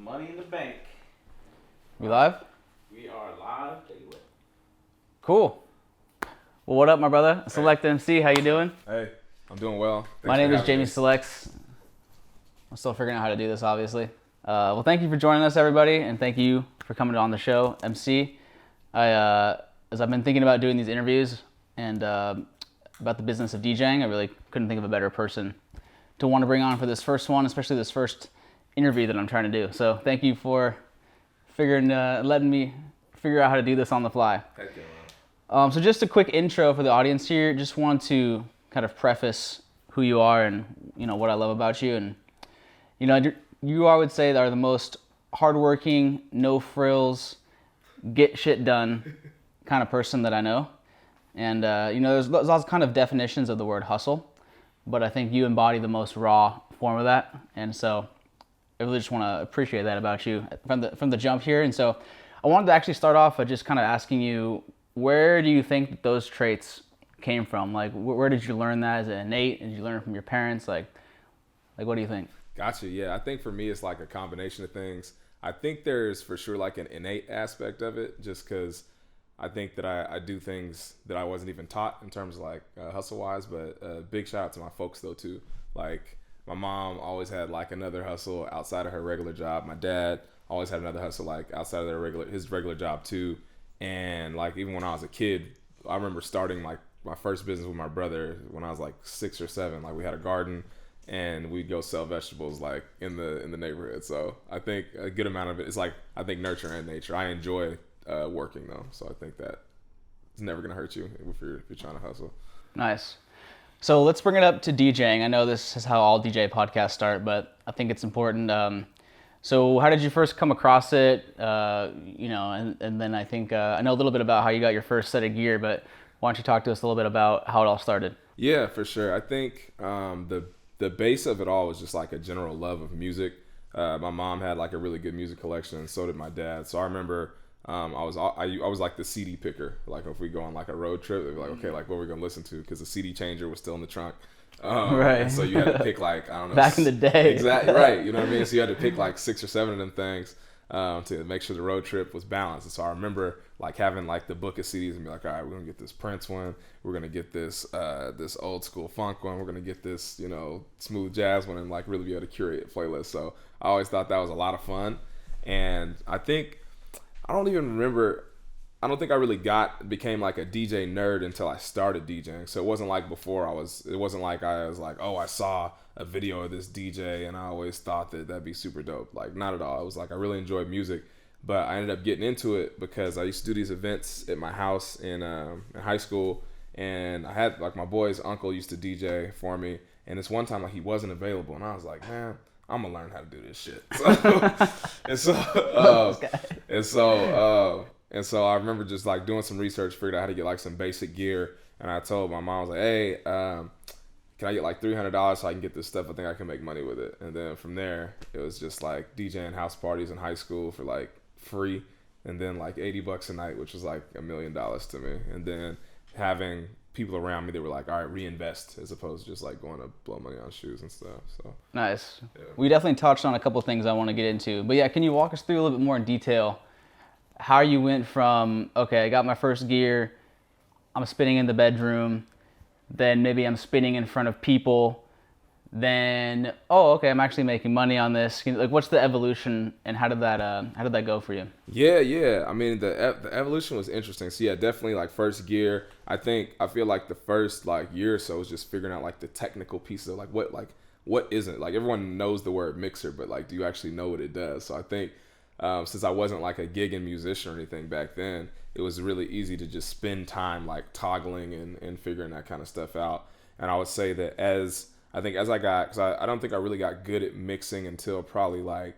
Money in the bank. We live? We are live. Take it away. Cool. Well, what up, my brother? Selecta MC, how you doing? Hey, I'm doing well. My name is Jamie Selects. I'm still figuring out how to do this, obviously. Well, thank you for joining us, everybody, and thank you for coming on the show, MC. As I've been thinking about doing these interviews and about the business of DJing, I really couldn't think of a better person to want to bring on for this first one, especially this first interview that I'm trying to do. So thank you for letting me figure out how to do this on the fly. Thank you. So just a quick intro for the audience here. Just want to kind of preface who you are and what I love about you. And you, I would say, are the most hardworking, no frills, get shit done kind of person that I know. And there's lots of kind of definitions of the word hustle, but I think you embody the most raw form of that. And so I really just want to appreciate that about you from the jump here. And so I wanted to actually start off by just kind of asking you, where do you think those traits came from? Like, where did you learn that? Is it innate? Did you learn it from your parents? Like what do you think? Gotcha. Yeah, I think for me, it's like a combination of things. I think there's for sure like an innate aspect of it, just because I think that I do things that I wasn't even taught in terms of like hustle-wise. But big shout out to my folks though too. Like my mom always had like another hustle outside of her regular job. My dad always had another hustle like outside of his regular job too. And like even when I was a kid, I remember starting like my first business with my brother when I was like 6 or 7. Like we had a garden and we'd go sell vegetables like in the neighborhood. So I think a good amount of it is like, I think nurture and nature. I enjoy working though. So I think that it's never gonna hurt you if you're trying to hustle. Nice. So let's bring it up to DJing. I know this is how all DJ podcasts start, but I think it's important. So how did you first come across it? And then I think I know a little bit about how you got your first set of gear, but why don't you talk to us a little bit about how it all started? Yeah, for sure. I think the base of it all was just like a general love of music. My mom had like a really good music collection, and so did my dad. So I remember I was like the CD picker. Like if we go on like a road trip, they'd be like, okay, like what are we gonna listen to? Because the CD changer was still in the trunk. Right. So you had to pick like, I don't know. Back in the day. Exactly, right. You know what I mean? So you had to pick like 6 or 7 of them things to make sure the road trip was balanced. And so I remember like having like the book of CDs and be like, all right, we're going to get this Prince one. We're going to get this this old school funk one. We're going to get this, smooth jazz one, and like really be able to curate a playlist. So I always thought that was a lot of fun. And I think, I don't think I really became like a DJ nerd until I started DJing. So it wasn't like before I was like, oh, I saw a video of this DJ and I always thought that'd be super dope. Like not at all. It was like, I really enjoyed music, but I ended up getting into it because I used to do these events at my house in high school. And I had like my boy's uncle used to DJ for me. And this one time like he wasn't available. And I was like, man, I'm gonna learn how to do this shit. And so I remember just like doing some research, figured out how to get like some basic gear. And I told my mom, I was like, hey, can I get like $300 so I can get this stuff? I think I can make money with it. And then from there, it was just like DJing house parties in high school for like free. And then like $80 a night, which was like $1 million to me. And then having people around me that were like, all right, reinvest, as opposed to just like going to blow money on shoes and stuff. So nice. Yeah. We definitely touched on a couple of things I want to get into. But yeah, can you walk us through a little bit more in detail how you went from, okay, I got my first gear, I'm spinning in the bedroom, then maybe I'm spinning in front of people, then, oh, okay, I'm actually making money on this. Like, what's the evolution, and how did that go for you? Yeah. I mean, the evolution was interesting. So yeah, definitely like first gear. I feel like the first like year or so was just figuring out like the technical pieces of like what isn't it? Like everyone knows the word mixer, but like, do you actually know what it does? So I think since I wasn't like a gigging musician or anything back then, it was really easy to just spend time like toggling and figuring that kind of stuff out. And I would say that because I don't think I really got good at mixing until probably like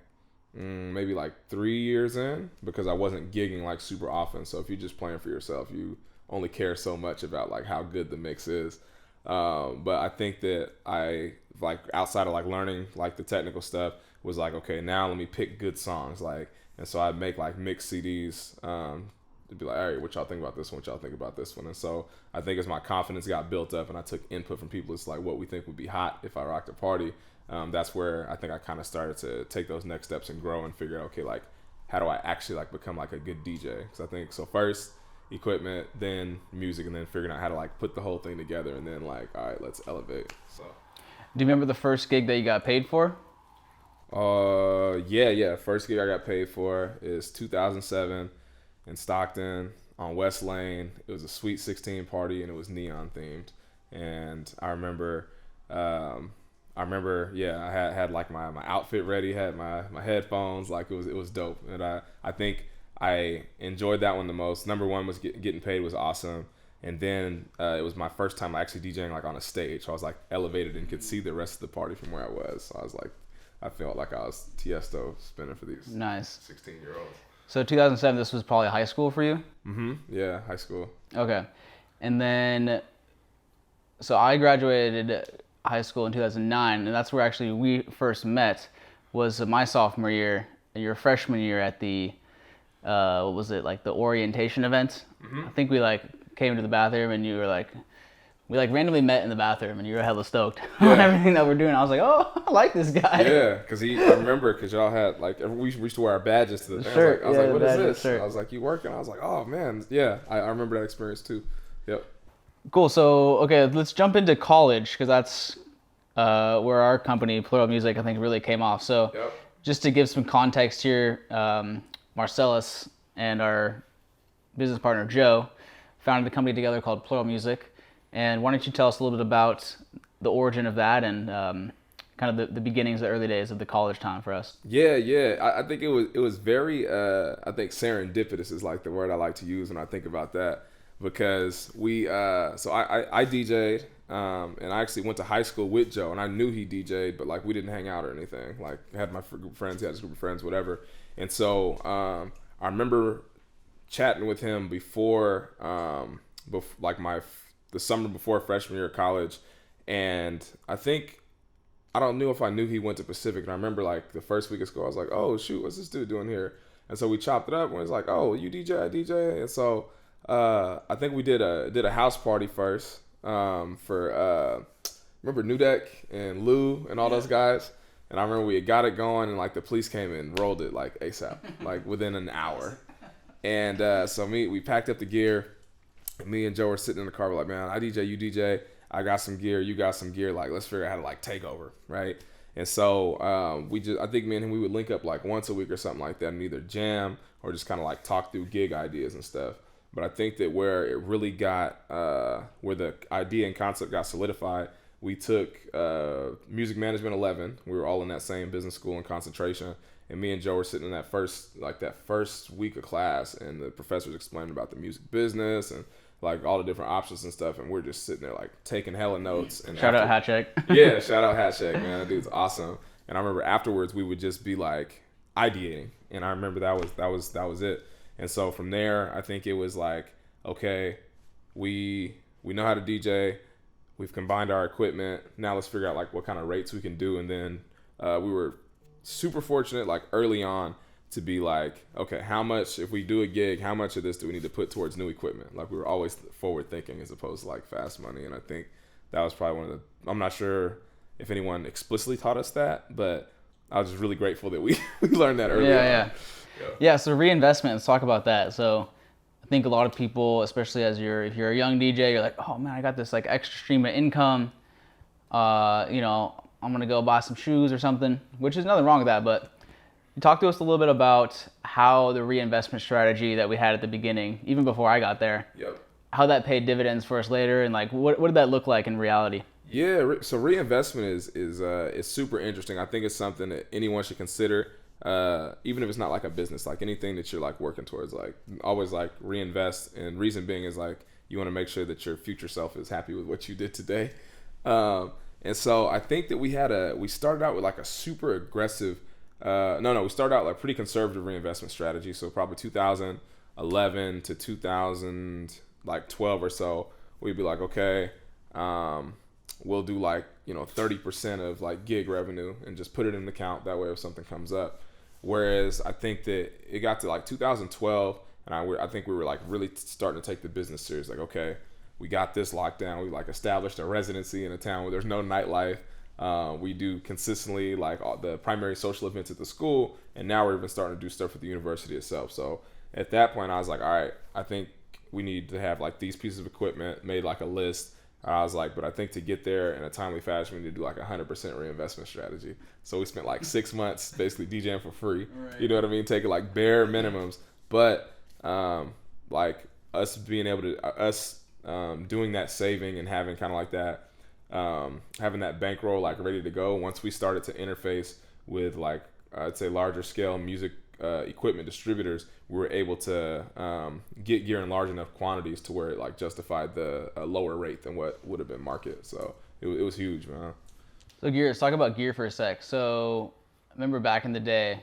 maybe like 3 years in, because I wasn't gigging like super often. So if you're just playing for yourself, you only care so much about like how good the mix is. But I think that I like outside of like learning like the technical stuff was like, okay, now let me pick good songs. And so I'd make like mixed CDs, to be like, all right, what y'all think about this one? What y'all think about this one? And so I think as my confidence got built up and I took input from people, it's like what we think would be hot if I rocked a party. that's where I think I kind of started to take those next steps and grow and figure out, okay, like, how do I actually like become like a good DJ? Because I think so first equipment, then music, and then figuring out how to like put the whole thing together, and then like, all right, let's elevate. So. Do you remember the first gig that you got paid for? Yeah. First gig I got paid for is 2007 in Stockton on West Lane. It was a Sweet 16 party, and it was neon themed. And I remember, yeah, I had like my outfit ready, had my headphones, like it was dope. And I think I enjoyed that one the most. Number one was getting paid was awesome. And then it was my first time actually DJing like on a stage. So I was like elevated and could see the rest of the party from where I was. So I was like, I felt like I was Tiesto spinning for these Nice 16-year-olds. So 2007, this was probably high school for you? Mm-hmm. Yeah, high school. Okay. And then, so I graduated high school in 2009, and that's where actually we first met, was my sophomore year, your freshman year at the, what was it, like the orientation event? Mm-hmm. I think we like came to the bathroom and you were like, we like randomly met in the bathroom and you were hella stoked on everything that we're doing. I was like, oh, I like this guy. Yeah, because I remember because y'all had like, we used to wear our badges to the thing. Shirt, I was like, what is this? Shirt. I was like, you working? I was like, oh man, yeah. I remember that experience too. Yep. Cool. So, okay, let's jump into college because that's where our company, Plural Music, I think really came off. So Yep. just to give some context here, Marcellus and our business partner, Joe, founded a company together called Plural Music. And why don't you tell us a little bit about the origin of that and kind of the beginnings, the early days of the college time for us? Yeah. I think it was very, I think serendipitous is like the word I like to use when I think about that. Because so I DJ'd, and I actually went to high school with Joe, and I knew he DJ'd, but like we didn't hang out or anything. Like I had my group of friends, he had his group of friends, whatever. And so I remember chatting with him before like the summer before freshman year of college, and I don't know if I knew he went to Pacific. And I remember like the first week of school, I was like, oh shoot, what's this dude doing here? And so we chopped it up, and it was like, oh, you DJ, I DJ, and so. I think we did a house party first for remember Nudek and Lou and all those guys, and I remember we had got it going, and like the police came and rolled it like ASAP, like within an hour. And so we packed up the gear. Me and Joe were sitting in the car. We're like, man, I DJ, you DJ. I got some gear, you got some gear. Like let's figure out how to like take over, right? And so I think me and him, we would link up like once a week or something like that, and either jam or just kind of like talk through gig ideas and stuff. But I think that where it really got, where the idea and concept got solidified, we took Music Management 11. We were all in that same business school in concentration. And me and Joe were sitting in that first week of class, and the professor was explaining about the music business and like all the different options and stuff. And we're just sitting there like taking hella notes. And Shout out Hatcheck. Yeah, shout out Hatcheck, man. That dude's awesome. And I remember afterwards we would just be like ideating. And I remember that was it. And so from there, I think it was like, okay, we know how to DJ. We've combined our equipment. Now let's figure out like what kind of rates we can do. And then we were super fortunate like early on to be like, okay, how much, if we do a gig, how much of this do we need to put towards new equipment? Like we were always forward thinking as opposed to like fast money. And I think that was probably one of the, I'm not sure if anyone explicitly taught us that, but I was just really grateful that we learned that early on. Yeah, so reinvestment, let's talk about that. So I think a lot of people, especially if you're a young DJ, you're like, oh man, I got this like extra stream of income. I'm gonna go buy some shoes or something, which is nothing wrong with that, but talk to us a little bit about how the reinvestment strategy that we had at the beginning, even before I got there, how that paid dividends for us later, and like what did that look like in reality? Yeah, so reinvestment is super interesting. I think it's something that anyone should consider. Even if it's not like a business, like anything that you're like working towards, like always like reinvest. And reason being is like you want to make sure that your future self is happy with what you did today. And so I think that we started out with like a super aggressive, we started out like pretty conservative reinvestment strategy. So probably 2011 to 2012 or so, we'd be like, okay, we'll do like, 30% of like gig revenue and just put it in an account. That way if something comes up. Whereas I think that it got to like 2012, and I think we were like really starting to take the business serious. Like, okay, we got this locked down. We like established a residency in a town where there's no nightlife. We do consistently like all the primary social events at the school, and now we're even starting to do stuff at the university itself. So at that point, I was like, all right, I think we need to have like these pieces of equipment, made like a list. I was like, but I think to get there in a timely fashion, we need to do like 100% reinvestment strategy. So we spent like 6 months basically DJing for free. Right. You know what I mean? Taking like bare minimums, but like us being able to doing that saving and having kind of like that having that bankroll like ready to go. Once we started to interface with like I'd say larger scale music equipment distributors, we were able to get gear in large enough quantities to where it like justified the lower rate than what would have been market. So it was huge, man. So gear, let's talk about gear for a sec. So I remember back in the day,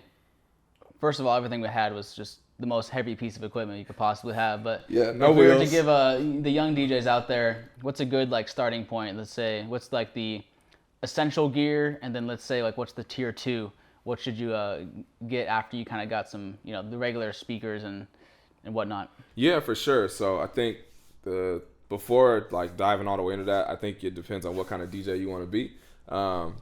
first of all, everything we had was just the most heavy piece of equipment you could possibly have. But yeah, no if we were wheels. to give the young DJs out there, what's a good like starting point? Let's say what's like the essential gear, and then let's say like what's the tier 2? What should you get after you kind of got some, the regular speakers and whatnot? Yeah, for sure. So I think before like diving all the way into that, I think it depends on what kind of DJ you want to be.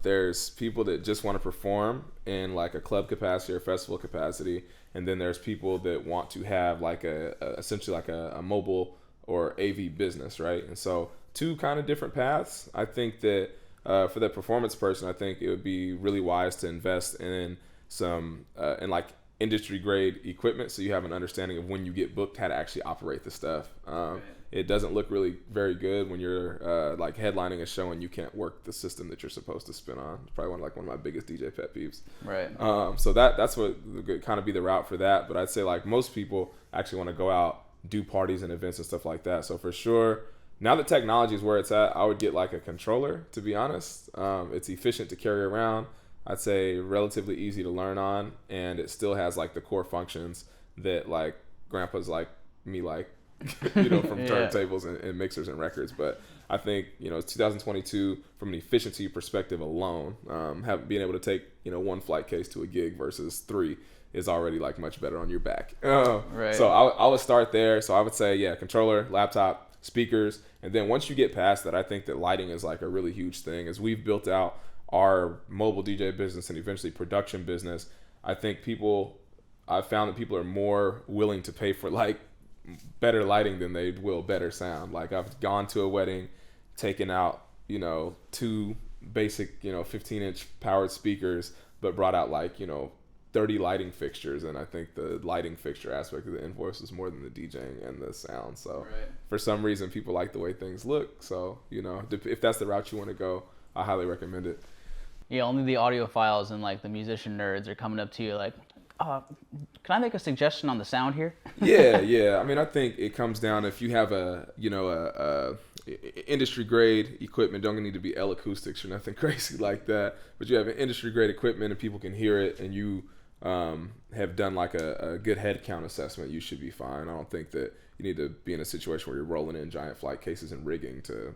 There's people that just want to perform in like a club capacity or festival capacity, and then there's people that want to have like essentially like a mobile or AV business, right? And so two kind of different paths. I think that for the performance person, I think it would be really wise to invest in some in like industry grade equipment, so you have an understanding of when you get booked how to actually operate the stuff. Right. It doesn't look really very good when you're like headlining a show and you can't work the system that you're supposed to spin on. It's probably one of my biggest DJ pet peeves. Right. So that's what would kind of be the route for that. But I'd say like most people actually want to go out, do parties and events and stuff like that. So for sure, now that technology is where it's at, I would get like a controller, to be honest. It's efficient to carry around. I'd say relatively easy to learn on, and it still has like the core functions that like grandpas like me like, from Yeah. turntables and mixers and records. But I think, it's 2022 from an efficiency perspective alone, being able to take, one flight case to a gig versus 3 is already like much better on your back. Right. So I would start there. So I would say, yeah, controller, laptop, speakers. And then once you get past that, I think that lighting is like a really huge thing. As we've built out our mobile DJ business and eventually production business, I think I've found that people are more willing to pay for like better lighting than they will better sound. Like I've gone to a wedding, taken out, 2 basic, 15-inch powered speakers, but brought out like, 30 lighting fixtures. And I think the lighting fixture aspect of the invoice is more than the DJing and the sound. So Right. For some reason, people like the way things look. So, if that's the route you want to go, I highly recommend it. Yeah, only the audiophiles and like the musician nerds are coming up to you like, can I make a suggestion on the sound here? Yeah. I mean, I think it comes down if you have a industry grade equipment. Don't need to be L acoustics or nothing crazy like that. But you have an industry grade equipment and people can hear it, and you have done like a good head count assessment, you should be fine. I don't think that you need to be in a situation where you're rolling in giant flight cases and rigging to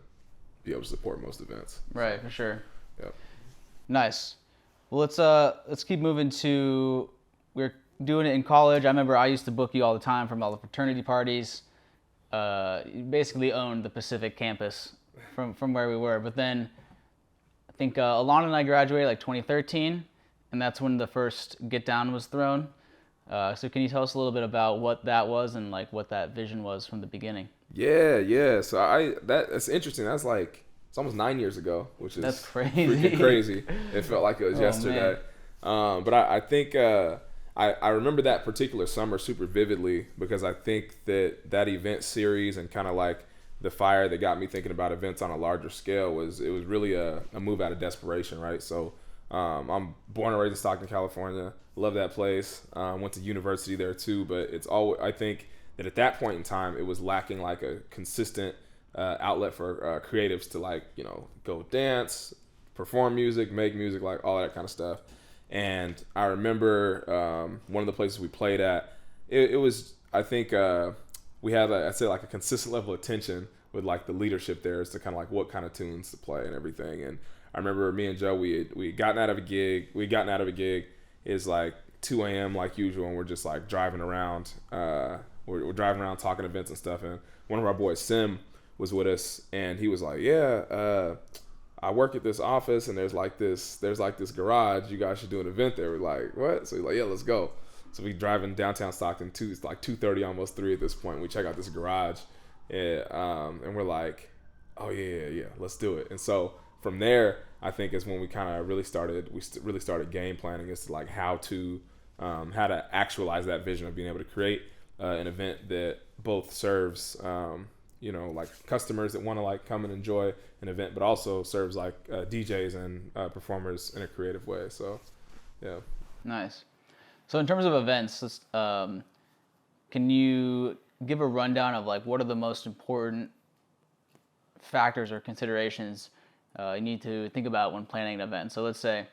be able to support most events. Right, for sure. Yep. Nice. Well, let's keep moving to, we're doing it in college. I remember I used to book you all the time from all the fraternity parties. You basically owned the Pacific campus from where we were. But then I think Alana and I graduated like 2013, and that's when the first Get Down was thrown. So can you tell us a little bit about what that was and like what that vision was from the beginning? Yeah. So that's interesting. That's like, it's almost 9 years ago, which is That's crazy. freaking crazy. It felt like it was yesterday. But I think I remember that particular summer super vividly because I think that event series and kind of like the fire that got me thinking about events on a larger scale was really a move out of desperation, right? So I'm born and raised in Stockton, California. Love that place. Went to university there too, but I think that at that point in time it was lacking like a consistent outlet for creatives to like, go dance, perform music, make music, like all that kind of stuff. And I remember one of the places we played at, it was, I think we had, I'd say like a consistent level of tension with like the leadership there as to kind of like what kind of tunes to play and everything. And I remember me and Joe, we had gotten out of a gig. It's like 2 a.m. like usual, and we're just like driving around. We're driving around talking events and stuff. And one of our boys, Sim, was with us, and he was like, I work at this office and there's like this garage. You guys should do an event there. We're like, what? So he's like, yeah, let's go. So we drive in downtown Stockton. It's like 2:30, almost 3 at this point. We check out this garage, and we're like, oh yeah, let's do it. And so from there, I think is when we kind of really started. Really started game planning as to like how to actualize that vision of being able to create an event that both serves like customers that want to like come and enjoy an event, but also serves like DJs and performers in a creative way. So, yeah. Nice. So in terms of events, can you give a rundown of like what are the most important factors or considerations you need to think about when planning an event? So let's say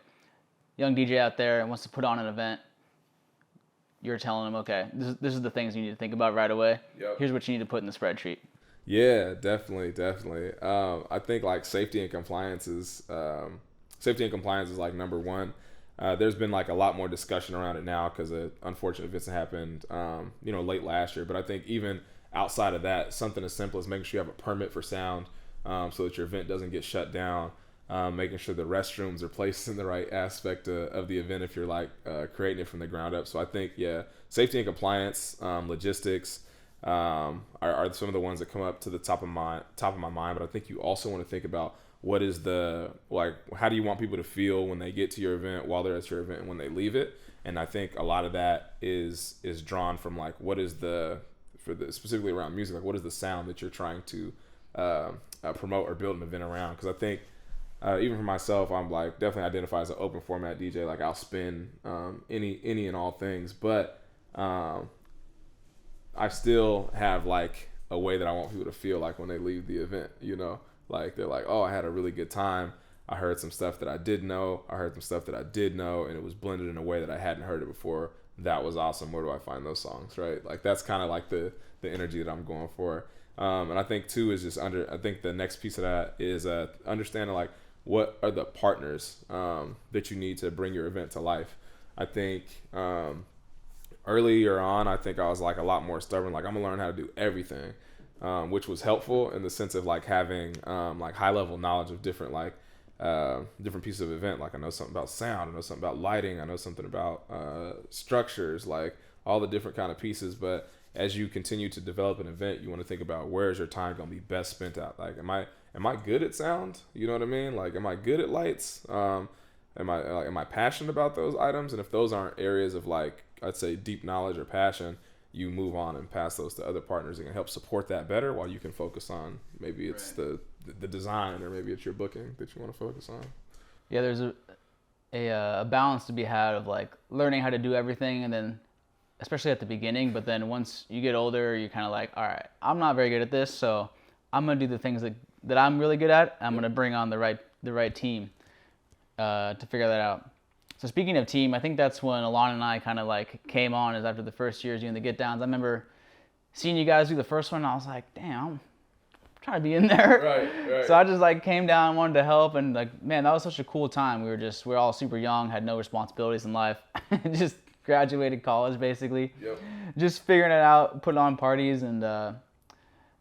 young DJ out there wants to put on an event. You're telling them, okay, this is the things you need to think about right away. Yep. Here's what you need to put in the spreadsheet. Yeah, definitely. I think like safety and compliance is like number one. There's been like a lot more discussion around it now because of unfortunate events that happened, late last year. But I think even outside of that, something as simple as making sure you have a permit for sound, so that your event doesn't get shut down. Making sure the restrooms are placed in the right aspect of the event if you're like creating it from the ground up. So I think safety and compliance, logistics are some of the ones that come up to the top of my mind. But I think you also want to think about what is how do you want people to feel when they get to your event, while they're at your event, and when they leave it. And I think a lot of that is drawn from like what is specifically around music, like what is the sound that you're trying to promote or build an event around. Because I think even for myself, I'm like definitely identify as an open format DJ. Like I'll spin any and all things, but I still have like a way that I want people to feel like when they leave the event, like they're like, oh, I had a really good time. I heard some stuff that I did know. I heard some stuff that I did know, and it was blended in a way that I hadn't heard it before. That was awesome. Where do I find those songs, right? Like that's kind of like the energy that I'm going for. And I think too is just I think the next piece of that is understanding like what are the partners that you need to bring your event to life. I think earlier on, I think I was like a lot more stubborn. Like I'm gonna learn how to do everything, which was helpful in the sense of like having like high level knowledge of different different pieces of event. Like I know something about sound, I know something about lighting, I know something about structures, like all the different kind of pieces. But as you continue to develop an event, you want to think about where is your time gonna be best spent at. Like am I good at sound? You know what I mean? Like am I good at lights? Am I passionate about those items? And if those aren't areas of like I'd say deep knowledge or passion, you move on and pass those to other partners that can help support that better, while you can focus on maybe it's the design, or maybe it's your booking that you want to focus on. Yeah, there's a balance to be had of like learning how to do everything, and then especially at the beginning, but then once you get older, you're kind of like, all right, I'm not very good at this, so I'm gonna do the things that I'm really good at. I'm gonna bring on the right team to figure that out. So speaking of team, I think that's when Alon and I kind of like came on, is after the first years doing the get downs. I remember seeing you guys do the first one, and I was like, damn, I'm trying to be in there. Right. So I just like came down, wanted to help, and like, man, that was such a cool time. We're all super young, had no responsibilities in life, just graduated college basically. Yep. Just figuring it out, putting on parties, and that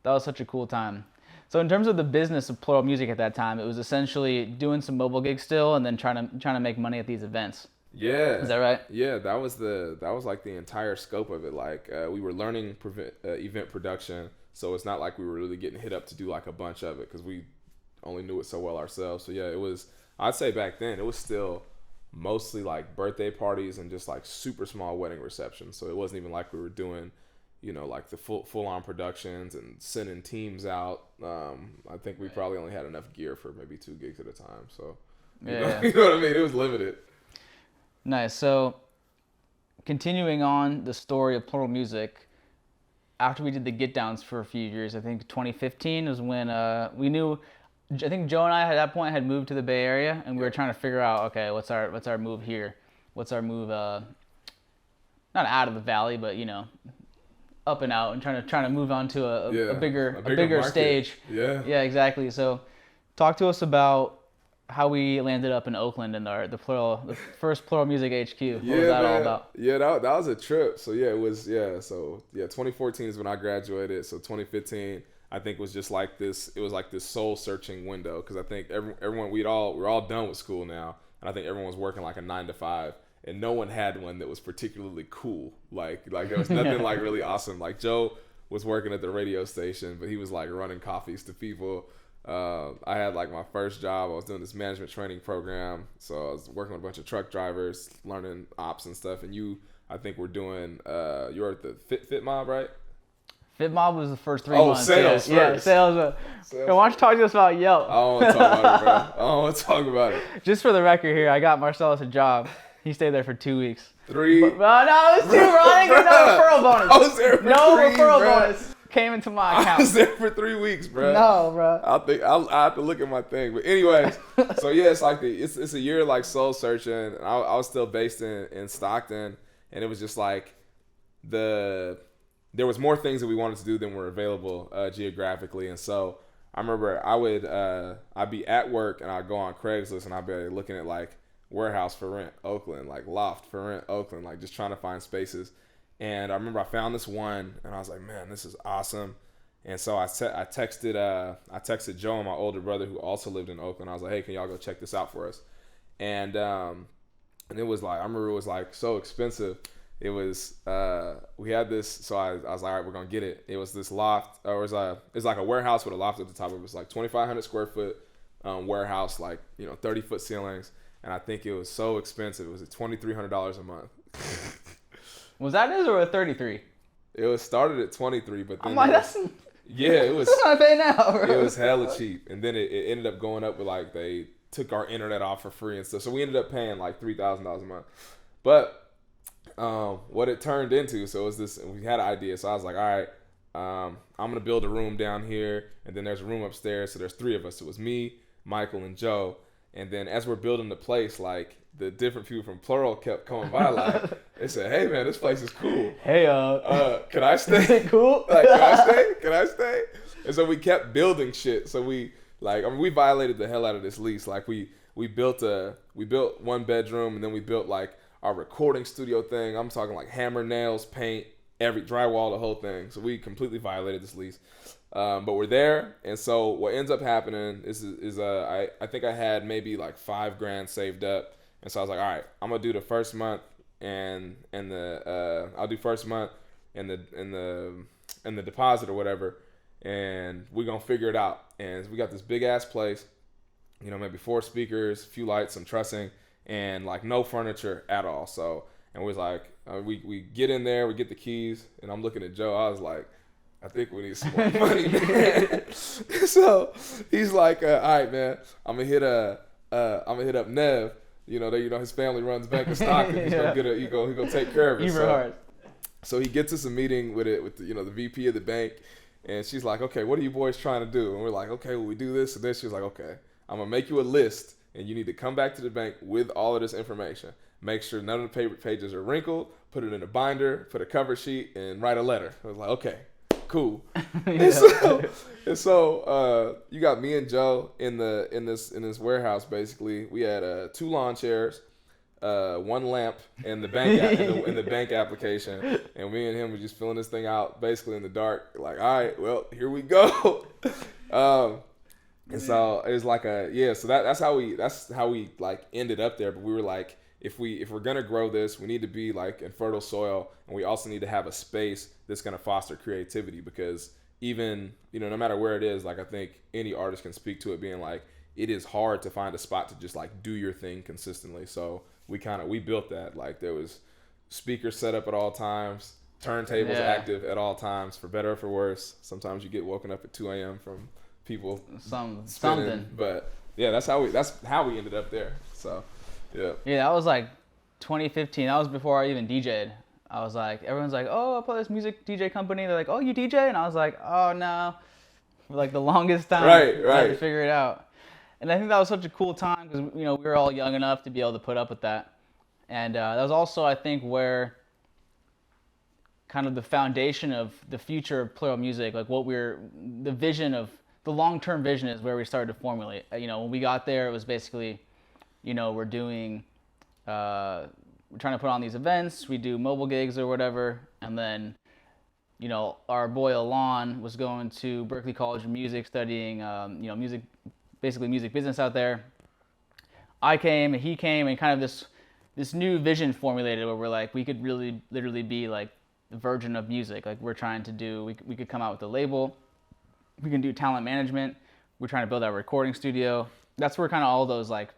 was such a cool time. So in terms of the business of Plural Music at that time, it was essentially doing some mobile gigs still, and then trying to make money at these events. Yeah. Is that right? Yeah, that was like the entire scope of it. Like we were learning event production, so it's not like we were really getting hit up to do like a bunch of it because we only knew it so well ourselves. So yeah, it was. I'd say back then it was still mostly like birthday parties and just like super small wedding receptions. So it wasn't even like we were doing, like the full on productions and sending teams out. I think we probably only had enough gear for maybe 2 gigs at a time. So you know what I mean? It was limited. Nice. So continuing on the story of Plural Music, after we did the get downs for a few years, I think 2015 was when we knew. I think Joe and I at that point had moved to the Bay Area, and we were trying to figure out, okay, what's our move here? What's our move? Not out of the valley, but up and out, and trying to move on to a bigger stage. Yeah. Yeah, exactly. So, talk to us about how we landed up in Oakland and the first Plural Music HQ. What was that all about? Yeah, that was a trip. So yeah, it was 2014 is when I graduated. So 2015, I think was just like this. It was like this soul searching window because I think everyone we're all done with school now, and I think everyone was working like a 9 to 5, and no one had one that was particularly cool. Like there was nothing like really awesome. Like Joe was working at the radio station, but he was like running coffees to people. I had like my first job. I was doing this management training program, so I was working with a bunch of truck drivers, learning ops and stuff. And I think we're doing. You were at the Fit Mob, right? Fit Mob was the first 3 months. Sales yeah, first. Sales. Why don't you talk to us about Yelp? I don't want to talk about it, bro. I don't want to talk about it. Just for the record here, I got Marcellus a job. He stayed there for 2 weeks. 3. No, it was 2, bro. I didn't get no referral bonus. I was there for no 3, referral bro. bonus came into my account. I was there for 3 weeks, bro. No, bro. I'll have to look at my thing. But anyways, so yeah, it's like it's a year like soul searching. And I was still based in Stockton, and it was just like there was more things that we wanted to do than were available geographically. And so I remember I'd be at work and I'd go on Craigslist and I'd be looking at like warehouse for rent Oakland, like loft for rent Oakland, like just trying to find spaces. And I remember I found this one and I was like, man, this is awesome. And so I texted Joe and my older brother who also lived in Oakland. I was like, hey, can y'all go check this out for us? And it was like, I remember it was like so expensive. It was we had this, so I was like, all right, we're gonna get it. It was this loft, or it's like a warehouse with a loft at the top. It was like 2,500 square foot warehouse, like 30-foot ceilings, and I think it was so expensive. It was $2,300 a month. Was that his or a 33? It was started at 23, but then I'm like, that's it was. That's what I pay now, bro. It was hella cheap, and then it ended up going up with like they took our internet off for free and stuff. So we ended up paying like $3,000 a month, but. What it turned into, so it was this, we had an idea, so I was like, all right, I'm gonna build a room down here, and then there's a room upstairs, so there's 3 of us. It was me, Michael, and Joe, and then as we're building the place, like the different people from Plural kept coming by, like they said, hey man, this place is cool. Hey, can I stay? Cool. Like, can I stay? And so we kept building shit. So we violated the hell out of this lease. Like we built 1 bedroom, and then we built like our recording studio thing. I'm talking like hammer, nails, paint, every drywall, the whole thing. So we completely violated this lease. But we're there, and so what ends up happening is I think I had maybe like $5,000 saved up, and so I was like, all right, I'm gonna do the first month and I'll do first month and the deposit or whatever, and we're gonna figure it out. And we got this big ass place, maybe 4 speakers, a few lights, some trussing, and like no furniture at all. So, and we was like, we get in there, we get the keys, and I'm looking at Joe. I was like, I think we need some more money, man. So he's like, all right, man, I'm gonna hit up Nev. His family runs Bank of Stockton. He's gonna take care of it. So he gets us a meeting with the VP of the bank, and she's like, okay, what are you boys trying to do? And we're like, okay, well, we do this and this. She's like, okay, I'm gonna make you a list, and you need to come back to the bank with all of this information. Make sure none of the paper pages are wrinkled. Put it in a binder, put a cover sheet, and write a letter. I was like, okay, cool. And so you got me and Joe in this warehouse. Basically, we had 2 lawn chairs, 1 lamp, and the bank in the bank application, and me and him were just filling this thing out basically in the dark. Like, all right, well, here we go. And so it was like so that's how we like ended up there. But we were like, if we're gonna grow this, we need to be like in fertile soil, and we also need to have a space that's gonna foster creativity, because even no matter where it is, like I think any artist can speak to it being like, it is hard to find a spot to just like do your thing consistently. So we built that. Like there was speakers set up at all times, turntables active at all times, for better or for worse. Sometimes you get woken up at 2 a.m. from people something, but yeah, that's how we ended up there. So yeah, that was like 2015. That was before I even DJ'd. I was like, everyone's like, oh, I play this music DJ company. They're like, oh, you DJ? And I was like, oh no, for like the longest time, right, trying to figure it out. And I think that was such a cool time because we were all young enough to be able to put up with that. And that was also, I think, where kind of the foundation of the future of Plural music, like the long-term vision is where we started to formulate. When we got there, it was basically, we're trying to put on these events, we do mobile gigs or whatever, and then you know, our boy Alon was going to Berklee College of Music, studying, you know, music, basically music business out there. I came, and he came, and kind of this new vision formulated where we're like, we could really literally be like the Virgin of music. Like we're trying to do, we could come out with a label, we can do talent management, we're trying to build our recording studio. That's where kind of all those like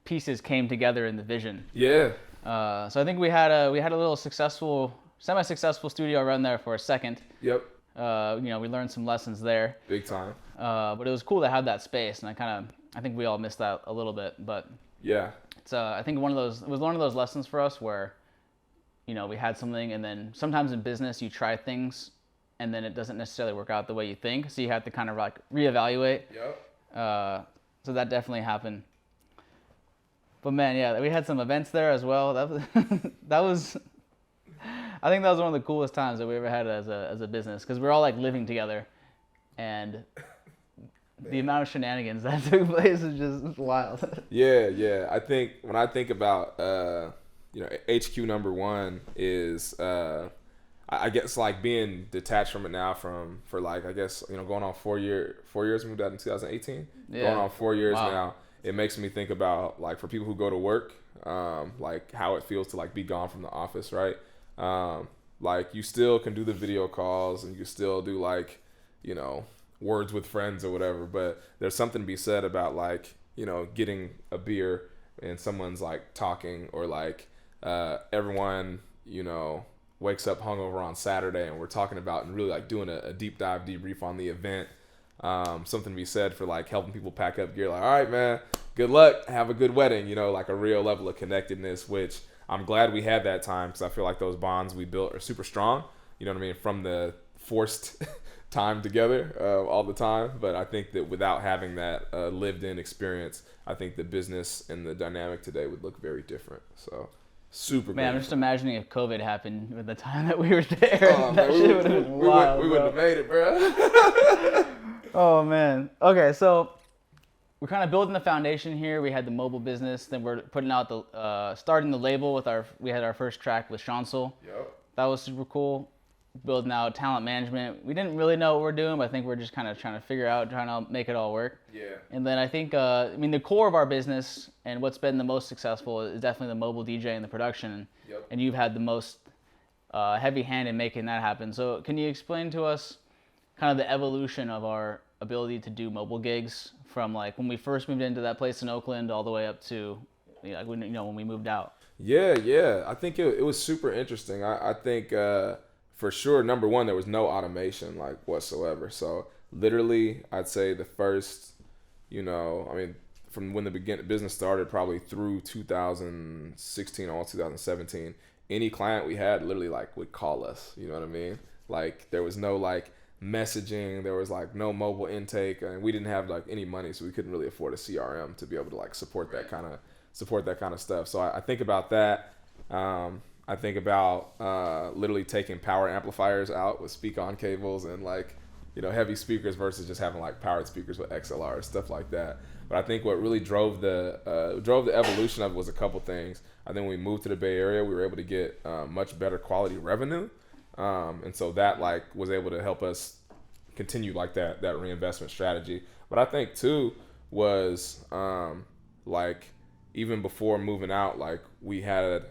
pieces came together in the vision. Yeah. So I think we had a little semi-successful studio run there for a second. Yep. You know, we learned some lessons there. Big time. But it was cool to have that space, and I think we all missed that a little bit. But Yeah. it's I think it was one of those lessons for us where, you know, we had something, and then sometimes in business you try things, and then it doesn't necessarily work out the way you think, so you have to kind of like reevaluate. Yep. So that definitely happened. But man, yeah, we had some events there as well. That was I think that was one of the coolest times that we ever had as a business, because we're all like living together, and the amount of shenanigans that took place is just wild. Yeah. I think when I think about you know, HQ number one is I guess like being detached from it now for like, I guess, you know, going on 4 years. We moved out in 2018. Yeah. Going on 4 years Wow. now. It makes me think about like for people who go to work, like how it feels to like be gone from the office, right? Like you still can do the video calls and you still do like, you know, words with friends or whatever, but there's something to be said about like, you know, getting a beer and someone's like talking, or like everyone, you know, wakes up hungover on Saturday and we're talking about and really like doing a deep dive debrief on the event. Something to be said for like helping people pack up gear, like, all right, man, good luck, have a good wedding, you know, like a real level of connectedness, which I'm glad we had that time, because I feel like those bonds we built are super strong, you know what I mean, from the forced time together all the time. But I think that without having that lived in experience, I think the business and the dynamic today would look very different. So super Man, I'm grateful. just imagining if COVID happened with the time that we were there. Oh, That man, shit would have been wild. we wouldn't have made it, bro. Oh man. Okay, so we're kind of building the foundation here. We had the mobile business, then we're putting out the starting the label with we had our first track with Chancel. Yep. That was super cool. Building out talent management. We didn't really know what we're doing, but I think we're just kind of trying to figure out, trying to make it all work. Yeah. And then I think, I mean, the core of our business and what's been the most successful is definitely the mobile DJ and the production. Yep. And you've had the most heavy hand in making that happen. So can you explain to us kind of the evolution of our ability to do mobile gigs from like when we first moved into that place in Oakland all the way up to, you know, when we moved out? Yeah. I think it was super interesting. I think for sure, number one, there was no automation like whatsoever. So literally, I'd say the first, you know, I mean, from when the business started, probably through 2016, all 2017, any client we had literally like would call us. You know what I mean? Like there was no like messaging, there was like no mobile intake, and we didn't have like any money, so we couldn't really afford a CRM to be able to like support that kind of stuff. So I think about that. I think about literally taking power amplifiers out with speak-on cables and like, you know, heavy speakers versus just having like powered speakers with XLR, stuff like that. But I think what really drove the evolution of it was a couple things. I think when we moved to the Bay Area, we were able to get much better quality revenue, and so that like was able to help us continue like that reinvestment strategy. But I think too was like even before moving out, like we had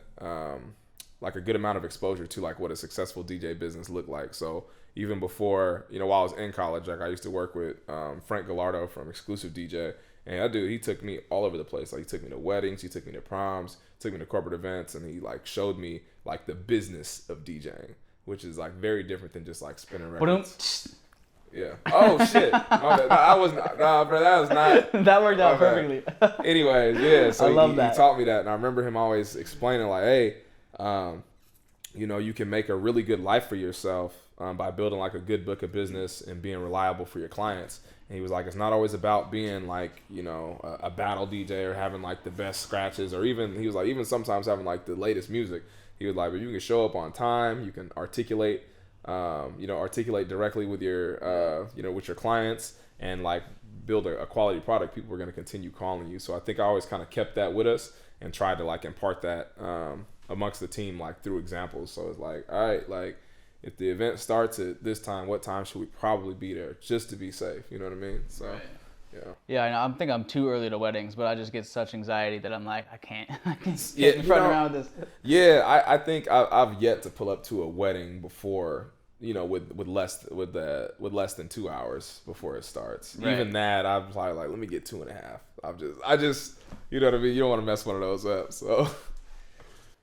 like a good amount of exposure to like what a successful DJ business looked like. So even before, you know, while I was in college, like I used to work with Frank Gallardo from Exclusive DJ, and that dude, he took me all over the place. Like he took me to weddings, he took me to proms, took me to corporate events, and he like showed me like the business of DJing, which is like very different than just like spinning records. Yeah. Oh shit. I was not. Nah, bro. That was not. That worked out perfectly. Anyways, yeah. So I love he that. taught me that, and I remember him always explaining like, hey, you know, you can make a really good life for yourself by building like a good book of business and being reliable for your clients. And he was like, it's not always about being like, you know, a battle DJ or having like the best scratches, or even, he was like, even sometimes having like the latest music. He was like, but you can show up on time, you can articulate directly with your, with your clients, and like build a quality product. People are going to continue calling you. So I think I always kind of kept that with us and tried to like impart that amongst the team, like through examples. So it's like, all right, like if the event starts at this time, what time should we probably be there just to be safe? You know what I mean? So, Right. yeah. Yeah, I know. I'm thinking I'm too early to weddings, but I just get such anxiety that I'm like, I can't Yeah, get running around with this. Yeah, I think I've yet to pull up to a wedding before, with less than 2 hours before it starts. Right. Even that, I'm probably like, let me get 2.5. I just, you know what I mean? You don't want to mess one of those up. So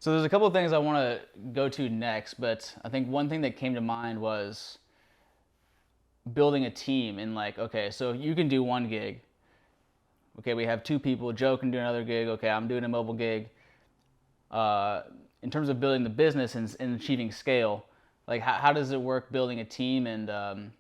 So there's a couple of things I want to go to next, but I think one thing that came to mind was building a team and like, okay, so you can do one gig. Okay, we have two people. Joe can do another gig. Okay, I'm doing a mobile gig. In terms of building the business and achieving scale, like how does it work building a team and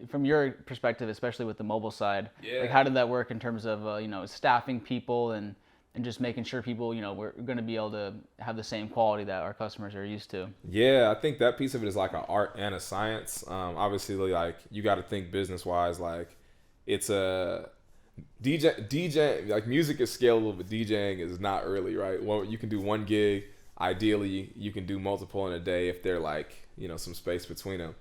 from your perspective, especially with the mobile side, like how did that work in terms of staffing people and just making sure people we're going to be able to have the same quality that our customers are used to. Yeah, I think that piece of it is like an art and a science. Obviously, like you got to think business wise. Like it's a DJ like music is scalable, but DJing is not really, right? Well, you can do one gig. Ideally, you can do multiple in a day if they're like some space between them.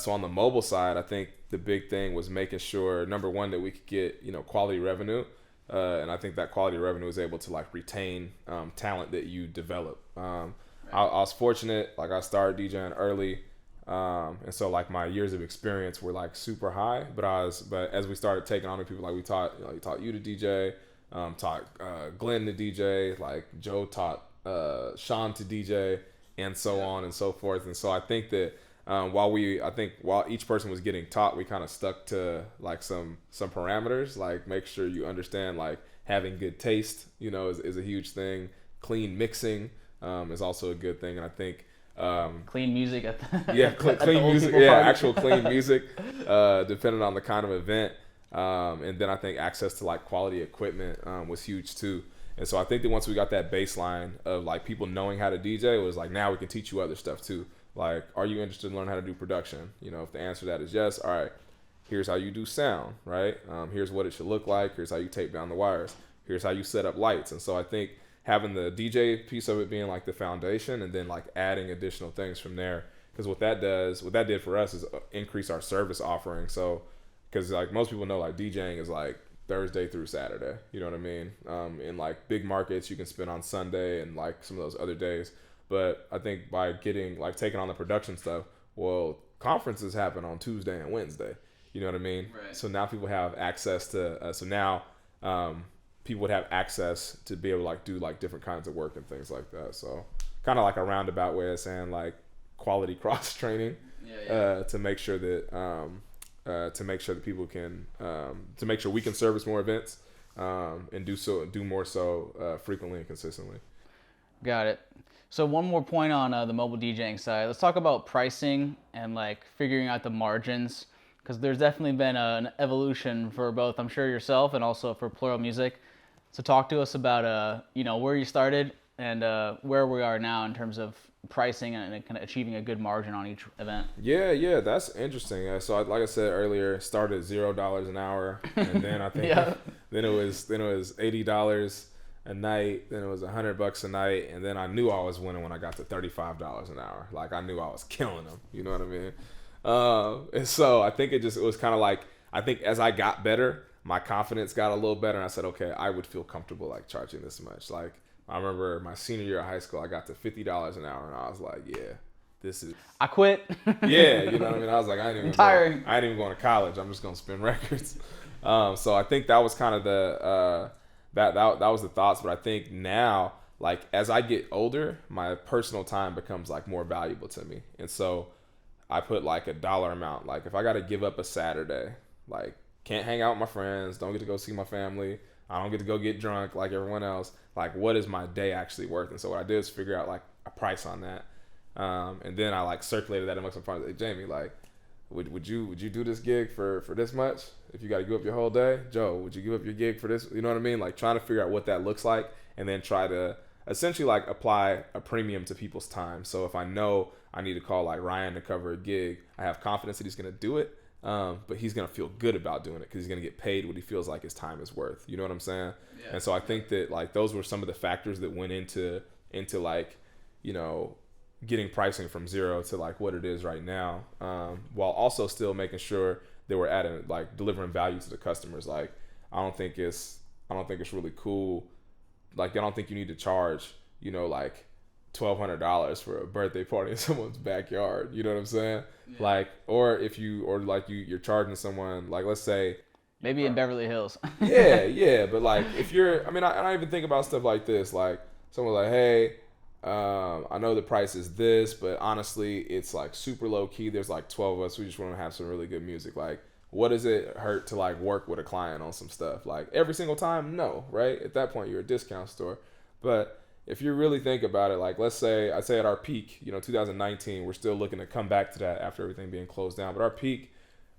So on the mobile side, I think the big thing was making sure, number one, that we could get quality revenue. And I think that quality revenue is able to like retain talent that you develop. I was fortunate, like I started DJing early, and so like my years of experience were like super high. But as we started taking on the people, like we taught you to DJ, taught Glenn to DJ, like Joe taught Sean to DJ, and so on and so forth. And so I think that while each person was getting taught, we kind of stuck to like some parameters, like make sure you understand like having good taste, is a huge thing. Clean mixing is also a good thing. And I think clean music at the clean music, actual clean music, depending on the kind of event. And then I think access to like quality equipment was huge too. And so I think that once we got that baseline of like people knowing how to DJ, it was like, now we can teach you other stuff too. Like, are you interested in learning how to do production? If the answer to that is yes, all right, here's how you do sound, right? Here's what it should look like. Here's how you tape down the wires. Here's how you set up lights. And so I think having the DJ piece of it being like the foundation and then like adding additional things from there. Because what that did for us is increase our service offering. So, because like most people know, like DJing is like Thursday through Saturday. You know what I mean? In like big markets, you can spend on Sunday and like some of those other days. But I think by taking on the production stuff, well, conferences happen on Tuesday and Wednesday. You know what I mean? Right. So now people have access to. People would have access to be able to like do like different kinds of work and things like that. So kind of like a roundabout way of saying like quality cross training to make sure that people can to make sure we can service more events and do more so frequently and consistently. Got it. So one more point on the mobile DJing side. Let's talk about pricing and like figuring out the margins, because there's definitely been an evolution for both, I'm sure, yourself and also for Plural Music. So talk to us about where you started and where we are now in terms of pricing and kind of achieving a good margin on each event. Yeah, that's interesting. So like I said earlier, started $0 an hour, and then I think then it was $80 a night, then it was $100 a night, and then I knew I was winning when I got to $35 an hour. Like I knew I was killing them. You know what I mean? And so I think it was kind of like, I think as I got better, my confidence got a little better, and I said, okay, I would feel comfortable like charging this much. Like I remember my senior year of high school, I got to $50 an hour, and I was like, yeah, this is. I quit. Yeah, you know what I mean. I was like, I ain't even going to college. I'm just gonna spin records. So I think that was kind of the. That was the thoughts, but I think now, like as I get older, my personal time becomes like more valuable to me, and so I put like a dollar amount. Like if I got to give up a Saturday, like can't hang out with my friends, don't get to go see my family, I don't get to go get drunk like everyone else. Like what is my day actually worth? And so what I did is figure out like a price on that, and then I like circulated that amongst my friends. Like, Jamie, like. Would you do this gig for this much? If you got to give up your whole day, Joe, would you give up your gig for this? You know what I mean? Like trying to figure out what that looks like, and then try to essentially like apply a premium to people's time. So if I know I need to call like Ryan to cover a gig, I have confidence that he's gonna do it, but he's gonna feel good about doing it because he's gonna get paid what he feels like his time is worth. You know what I'm saying? Yeah. And so I think that like those were some of the factors that went into like getting pricing from zero to like what it is right now, while also still making sure that we're adding like delivering value to the customers. Like I don't think it's really cool. Like I don't think you need to charge, you know, like $1,200 for a birthday party in someone's backyard. You know what I'm saying? Yeah. Like, or if you, or like you're charging someone, like let's say maybe in Beverly Hills. yeah. But like if you're, I mean, I don't even think about stuff like this. Like someone's like, hey, I know the price is this, but honestly, it's like super low key. There's like 12 of us. We just want to have some really good music. Like, what does it hurt to like work with a client on some stuff? Like every single time? No, right? At that point, you're a discount store. But if you really think about it, like let's say, I say at our peak, you know, 2019, we're still looking to come back to that after everything being closed down. But our peak,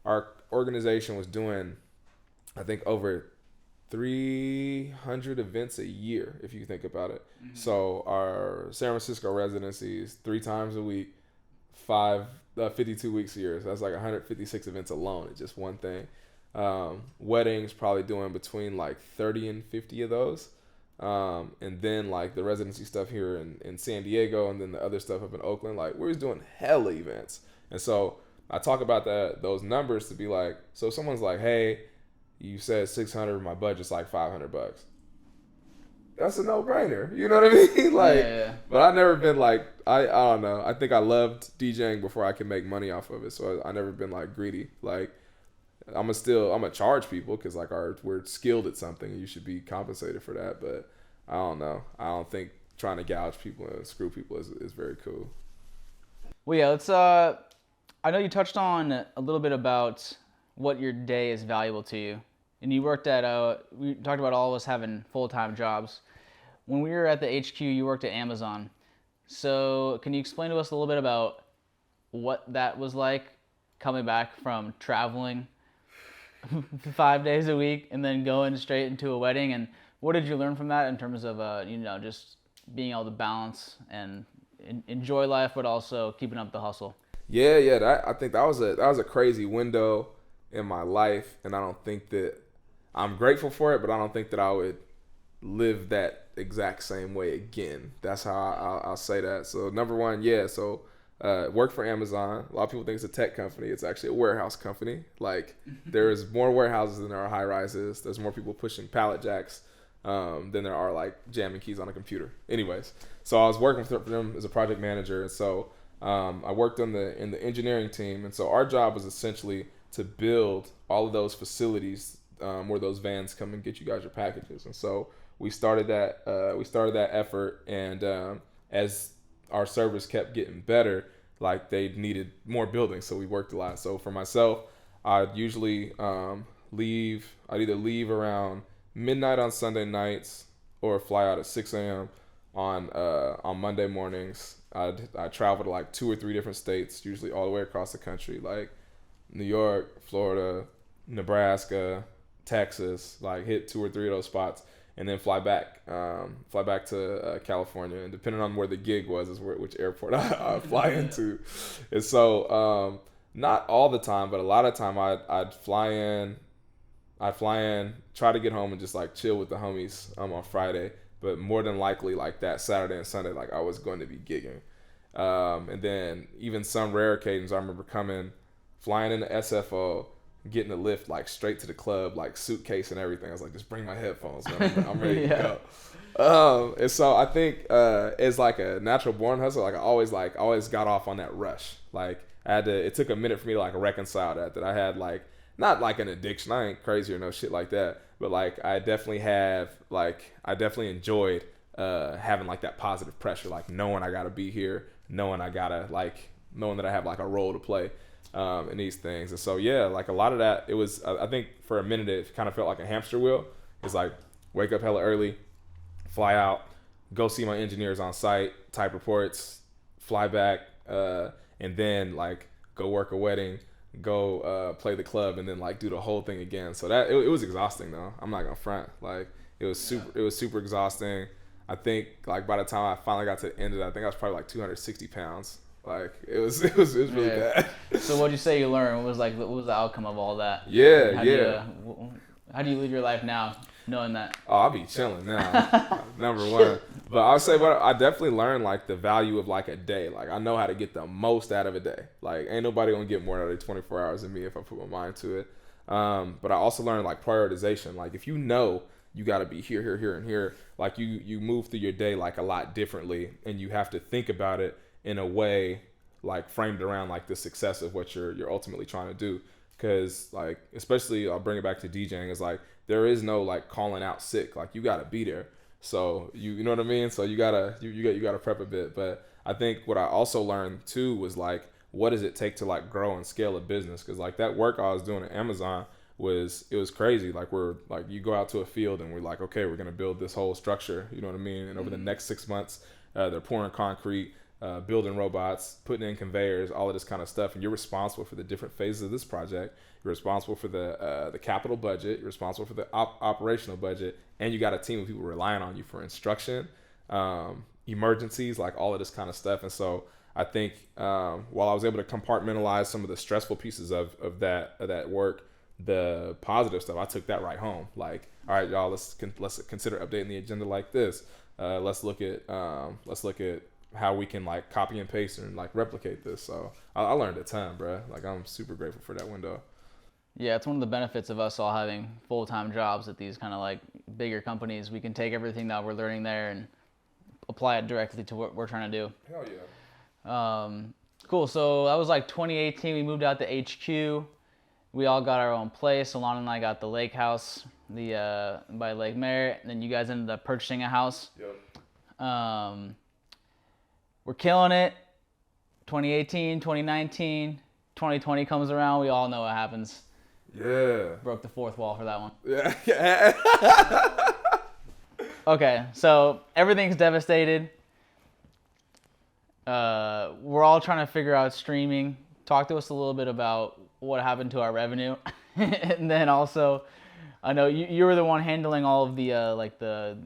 our organization was doing, I think, over 300 events a year, if you think about it. Mm-hmm. So our San Francisco residencies 3 times a week, 52 weeks a year. So that's like 156 events alone. It's just one thing. Weddings, probably doing between like 30 and 50 of those. And then like the residency stuff here in San Diego, and then the other stuff up in Oakland, like we're just doing hella events. And so I talk about those numbers to be like, so if someone's like, hey, you said 600, my budget's like $500. That's a no-brainer. You know what I mean? Like, yeah. But I've never been like, I don't know. I think I loved DJing before I could make money off of it. So I never been like greedy. Like, I'm gonna charge people because like we're skilled at something and you should be compensated for that. But I don't know. I don't think trying to gouge people and screw people is very cool. Well, yeah, let's, I know you touched on a little bit about what your day is valuable to you. And you worked at, we talked about all of us having full-time jobs. When we were at the HQ, you worked at Amazon. So can you explain to us a little bit about what that was like, coming back from traveling 5 days a week and then going straight into a wedding? And what did you learn from that in terms of, just being able to balance and enjoy life, but also keeping up the hustle? Yeah. I think that was a crazy window in my life, and I don't think that I'm grateful for it, but I don't think that I would live that exact same way again. That's how I'll say that. So number one, work for Amazon. A lot of people think it's a tech company. It's actually a warehouse company. Like there's more warehouses than there are high rises. There's more people pushing pallet jacks than there are like jamming keys on a computer. Anyways, so I was working for them as a project manager, and so I worked in the engineering team, and so our job was essentially to build all of those facilities where those vans come and get you guys your packages. And so we started that effort, and as our service kept getting better, like they needed more buildings, so we worked a lot. So for myself, I'd usually I'd either leave around midnight on Sunday nights or fly out at 6 a.m. on Monday mornings. I travel to like 2 or 3 different states, usually all the way across the country, like New York, Florida, Nebraska, Texas, like hit 2 or 3 of those spots, and then fly back to California. And depending on where the gig was, is which airport I fly into. And so not all the time, but a lot of time I'd fly in, try to get home and just like chill with the homies on Friday. But more than likely, like that Saturday and Sunday, like I was going to be gigging. And then even some rare occasions, I remember flying into SFO, getting a lift like straight to the club, like suitcase and everything. I was like, just bring my headphones, man. I'm ready to go. And so I think as like a natural born hustler, like I always got off on that rush. Like it took a minute for me to like reconcile that I had like, not like an addiction. I ain't crazy or no shit like that. But like I definitely enjoyed having like that positive pressure, like knowing I gotta be here, knowing that I have like a role to play in these things. And so yeah, like a lot of that, it was, I think for a minute it kind of felt like a hamster wheel. It's like wake up hella early, fly out, go see my engineers on site, type reports, fly back, and then like go work a wedding, go play the club, and then like do the whole thing again. So that it was exhausting though. I'm not gonna front. Like it was super exhausting. I think like by the time I finally got to the end of it, I think I was probably like 260 pounds. Like it was really bad. So what'd you say you learned? What was the outcome of all that? Yeah. How do you live your life now, knowing that? Oh, I'll be chilling now. Number one. But I'll say, but I definitely learned like the value of like a day. Like I know how to get the most out of a day. Like ain't nobody gonna get more out of 24 hours than me if I put my mind to it. But I also learned like prioritization. Like if you know you got to be here, here, here, and here, like you move through your day like a lot differently, and you have to think about it in a way like framed around like the success of what you're ultimately trying to do. Because like especially I'll bring it back to DJing, is like there is no like calling out sick. Like you got to be there. So you know what I mean. So you gotta prep a bit. But I think what I also learned too was like, what does it take to like grow and scale a business? Because like that work I was doing at Amazon was crazy. Like we're like you go out to a field and we're like, okay, we're gonna build this whole structure. You know what I mean? And over the next 6 months, they're pouring concrete, building robots, putting in conveyors, all of this kind of stuff. And you're responsible for the different phases of this project. You're responsible for the capital budget. You're responsible for the operational budget, and you got a team of people relying on you for instruction, emergencies, like all of this kind of stuff. And so I think while I was able to compartmentalize some of the stressful pieces of that work, the positive stuff, I took that right home. Like, all right, y'all, let's consider updating the agenda like this. Let's look at how we can like copy and paste and like replicate this. So I learned a ton, bro. Like I'm super grateful for that window. Yeah, it's one of the benefits of us all having full-time jobs at these kind of like bigger companies. We can take everything that we're learning there and apply it directly to what we're trying to do. Hell yeah. Cool. So that was like 2018. We moved out to HQ. We all got our own place. Alana and I got the lake house, by Lake Merritt. And then you guys ended up purchasing a house. Yep. We're killing it. 2018, 2019, 2020 comes around. We all know what happens. Yeah. Broke the fourth wall for that one. Yeah. Okay, so everything's devastated. We're all trying to figure out streaming. Talk to us a little bit about what happened to our revenue. And then also, I know you were the one handling all of the like the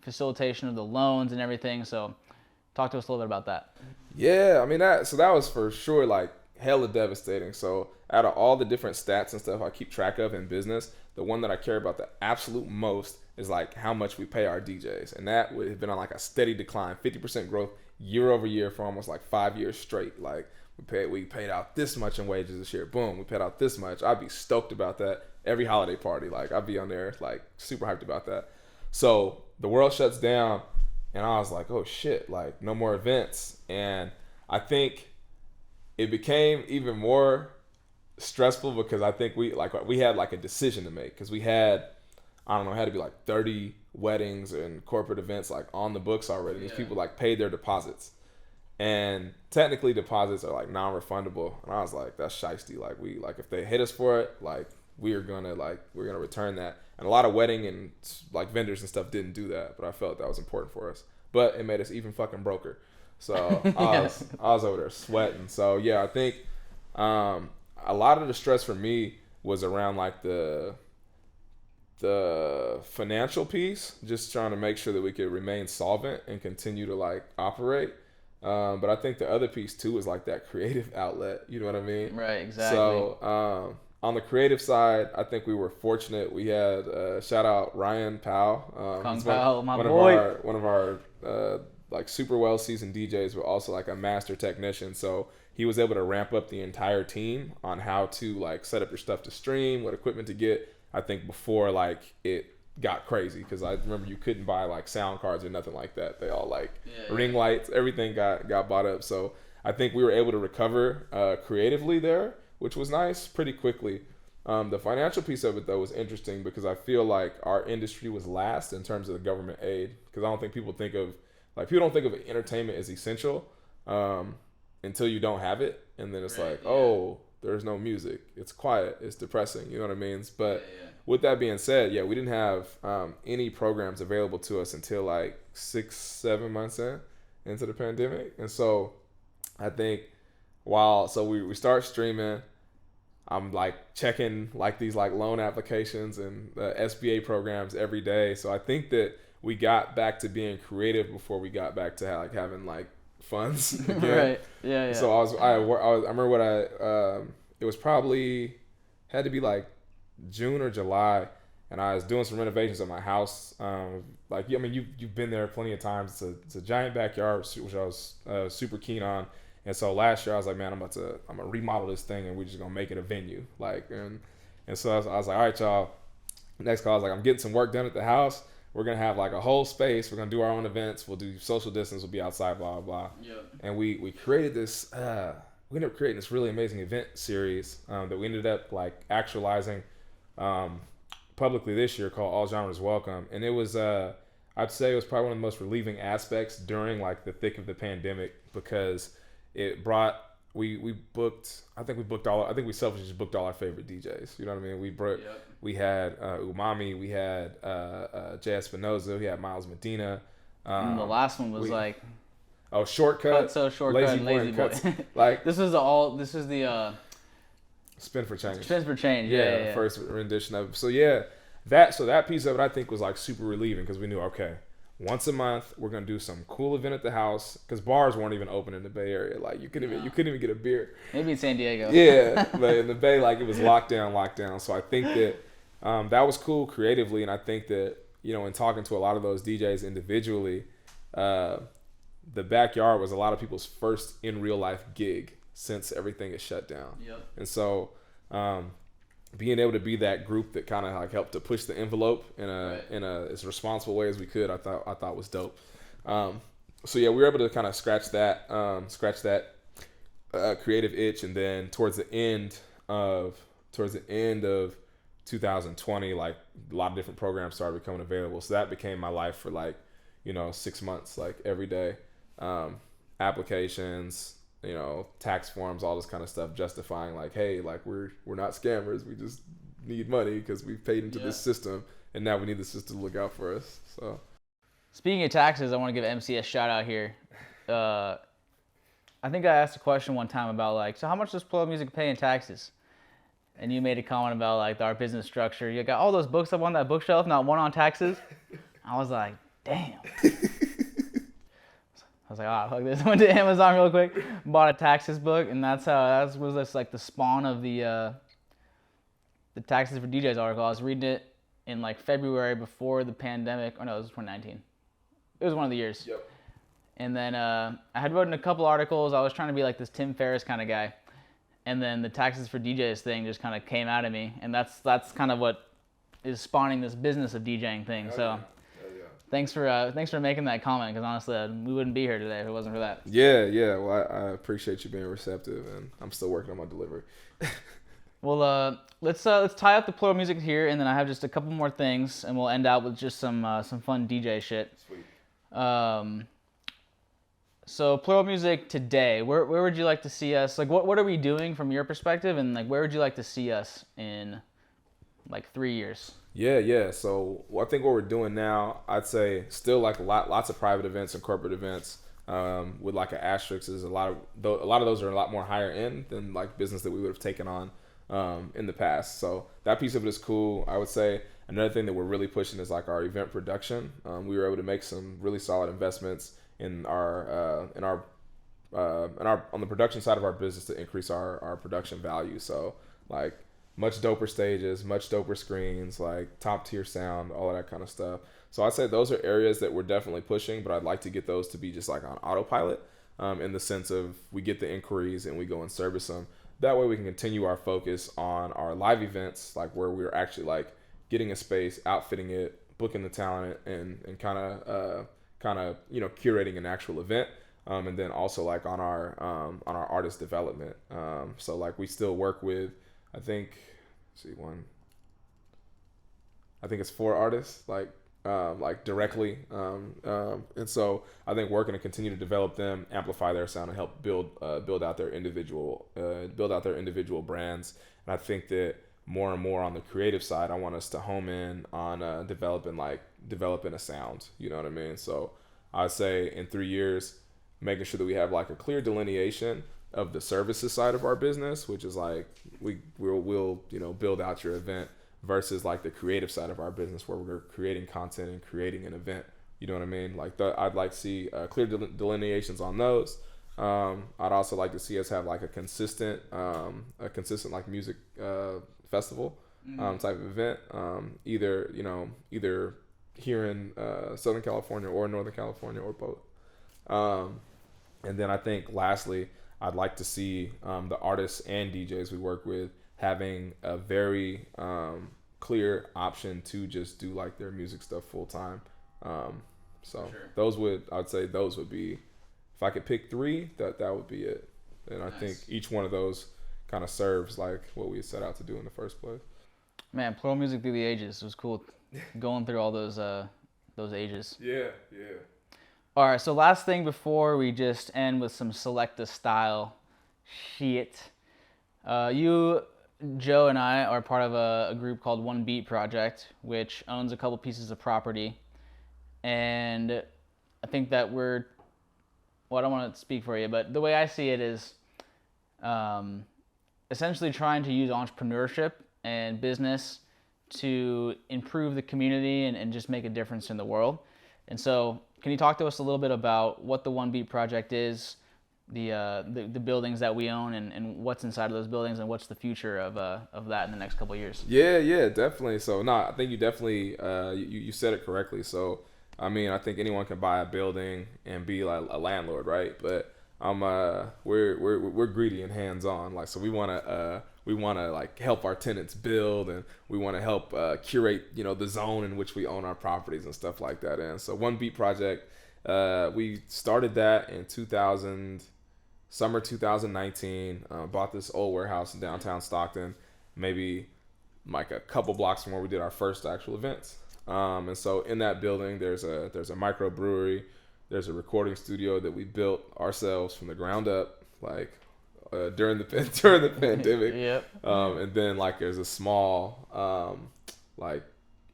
facilitation of the loans and everything. So talk to us a little bit about that. Yeah, I mean that was for sure like hella devastating. So out of all the different stats and stuff I keep track of in business, the one that I care about the absolute most is like how much we pay our DJs. And that would have been on like a steady decline, 50% growth year over year for almost like 5 years straight. Like we paid out this much in wages this year. Boom, we paid out this much. I'd be stoked about that every holiday party. Like I'd be on there like super hyped about that. So the world shuts down and I was like, oh shit, like no more events. And I think it became even more stressful because I think we had like a decision to make, because we had, I don't know, it had to be like 30 weddings and corporate events like on the books already. These people like paid their deposits, and technically deposits are like non-refundable. And I was like, that's shiesty. Like if they hit us for it, like we're gonna return that. And a lot of wedding and like vendors and stuff didn't do that, but I felt that was important for us. But it made us even fucking broker. So I was over there sweating. So yeah, I think a lot of the stress for me was around like the financial piece, just trying to make sure that we could remain solvent and continue to like operate. But I think the other piece too is like that creative outlet. You know what I mean? Right, exactly. So on the creative side, I think we were fortunate. We had shout out Ryan Powell. Kung Pao, my one boy. One of our like super well seasoned DJs, but also like a master technician. So he was able to ramp up the entire team on how to like set up your stuff to stream, what equipment to get. I think before like it got crazy, because I remember you couldn't buy like sound cards or nothing like that. They all like ring lights, everything got bought up. So I think we were able to recover creatively there, which was nice pretty quickly. The financial piece of it though was interesting, because I feel like our industry was last in terms of the government aid, because I don't think people think of entertainment as essential until you don't have it, and then it's oh, there's no music, it's quiet, it's depressing, you know what I mean? But with that being said, we didn't have any programs available to us until like 6-7 months into the pandemic. And so I think we start streaming, I'm like checking like these like loan applications and SBA programs every day. So I think that we got back to being creative before we got back to like having like funds again. Right. Yeah. So I remember it was probably had to be like June or July, and I was doing some renovations at my house. Like, I mean, you've been there plenty of times. It's a giant backyard, which I was super keen on. And so last year I was like, man, I'm gonna remodel this thing, and we're just gonna make it a venue. Like, and so I was like, all right, y'all. Next call, I was like, I'm getting some work done at the house. We're gonna have like a whole space. We're gonna do our own events. We'll do social distance. We'll be outside, blah blah. Yep. And we created this. We ended up creating this really amazing event series that we ended up like actualizing publicly this year, called All Genres Welcome. And it was I'd say it was probably one of the most relieving aspects during like the thick of the pandemic, because it brought we selfishly just booked all our favorite DJs. You know what I mean? We had Umami, we had Jay Espinoza, we had Miles Medina. And the last one was like Shortcut. Shortcut and Lazy Boy. Like this was the Spin for Change. Spin for Change. The first rendition of it. So yeah, that piece of it I think was like super relieving, because we knew, okay, once a month we're gonna do some cool event at the house, because bars weren't even open in the Bay Area. Like you couldn't even get a beer. Maybe in San Diego. Yeah, but in the Bay, like, it was lockdown. So I think that that was cool creatively, and I think that, you know, in talking to a lot of those DJs individually, the backyard was a lot of people's first in real life gig since everything is shut down. Yep. And so being able to be that group that kind of like helped to push the envelope in a as responsible way as we could, I thought was dope. So yeah, we were able to kind of scratch that creative itch, and then towards the end of 2020, like, a lot of different programs started becoming available. So that became my life for, like, you know, 6 months, like every day. Applications, you know, tax forms, all this kind of stuff, justifying like, hey, like, we're not scammers. We just need money because we've paid into this system, and now we need the system to look out for us. So, speaking of taxes, I want to give MC a shout out here. I think I asked a question one time about, like, so how much does Plural Music pay in taxes? And you made a comment about, like, our business structure. You got all those books up on that bookshelf, not one on taxes. I was like, damn. I was like, fuck this. Went to Amazon real quick, bought a taxes book, and that was just like the spawn of the Taxes for DJs article. I was reading it in like February before the pandemic. Oh no, it was 2019. It was one of the years. Yep. And then I had written a couple articles. I was trying to be like this Tim Ferriss kind of guy. And then the Taxes for DJs thing just kind of came out of me. And that's kind of what is spawning this business of DJing thing. Thanks for making that comment, because honestly, we wouldn't be here today if it wasn't for that. Yeah. Well, I appreciate you being receptive, and I'm still working on my delivery. Well, let's tie up the Plural Music here, and then I have just a couple more things, and we'll end out with just some fun DJ shit. Sweet. So Plural Music today, where would you like to see us? Like, what are we doing from your perspective, and like, where would you like to see us in like 3 years? Yeah. So I think what we're doing now, I'd say still like lots of private events and corporate events, with like an asterisk, is a lot of those are a lot more higher end than like business that we would have taken on in the past. So that piece of it is cool. I would say another thing that we're really pushing is like our event production. We were able to make some really solid investments in our on the production side of our business to increase our production value. So like, much doper stages, much doper screens, like top tier sound, all of that kind of stuff. So I'd say those are areas that we're definitely pushing, but I'd like to get those to be just like on autopilot, in the sense of we get the inquiries and we go and service them. That way we can continue our focus on our live events, like where we're actually like getting a space, outfitting it, booking the talent, and kind of you know, curating an actual event. And then also like on our artist development. So like we still work with, I think it's 4 artists, like directly, and so I think we're going to continue to develop them, amplify their sound, and help build out their individual brands. And I think that more and more on the creative side, I want us to home in on developing a sound. You know what I mean? So I'd say in 3 years, making sure that we have like a clear delineation of the services side of our business, which is like we'll you know, build out your event, versus like the creative side of our business, where we're creating content and creating an event. You know what I mean? Like I'd like to see clear delineations on those. I'd also like to see us have like a consistent like music festival, type of event, either here in Southern California or Northern California or both. And then I think lastly, I'd like to see the artists and DJs we work with having a very clear option to just do like their music stuff full time. I'd say those would be, if I could pick three, that would be it. And I think each one of those kind of serves like what we set out to do in the first place. Man, Plural Music Through the Ages. It was cool going through all those ages. Yeah. All right, so last thing before we just end with some Selecta style shit. You, Joe, and I are part of a group called One Beat Project, which owns a couple pieces of property. And I think that I don't want to speak for you, but the way I see it is essentially trying to use entrepreneurship and business to improve the community and just make a difference in the world. And so can you talk to us a little bit about what the One Beat Project is, the buildings that we own, and what's inside of those buildings, and what's the future of that in the next couple of years? Yeah, definitely. So I think you definitely you said it correctly. So I mean, I think anyone can buy a building and be like a landlord, right? But we're greedy and hands on. Like, so we wanna like help our tenants build, and we want to help curate the zone in which we own our properties and stuff like that. And so One Beat Project, we started that in summer 2019. Bought this old warehouse in downtown Stockton, maybe like a couple blocks from where we did our first actual events. And so in that building, there's a microbrewery, there's a recording studio that we built ourselves from the ground up, like during the pandemic. Yep. And then like there's a small like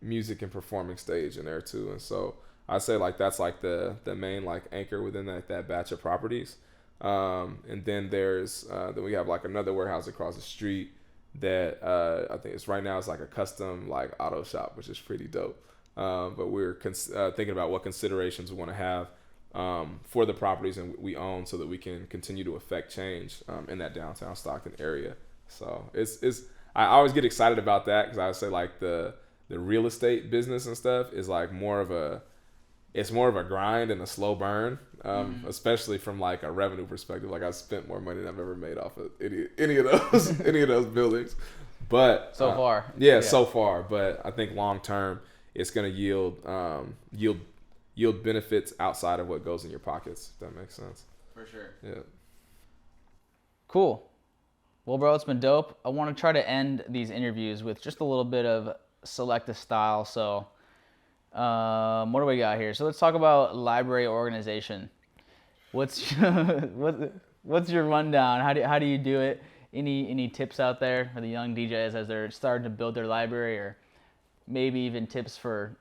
music and performing stage in there too. And so I say like that's like the main like anchor within that batch of properties. And then then we have like another warehouse across the street that I think it's right now it's like a custom like auto shop, which is pretty dope. But we're thinking about what considerations we want to have for the properties and we own, so that we can continue to affect change in that downtown Stockton area. So I always get excited about that, because I would say like the real estate business and stuff is like more of a grind and a slow burn, especially from like a revenue perspective. Like, I've spent more money than I've ever made off of any of those buildings. But so far, so far. But I think long term, it's going to yield benefits outside of what goes in your pockets. If that makes sense. For sure. Yeah. Cool. Well, bro, it's been dope. I want to try to end these interviews with just a little bit of Selecta style. So, what do we got here? So let's talk about library organization. What's your rundown? How do you do it? Any tips out there for the young DJs as they're starting to build their library, or maybe even tips for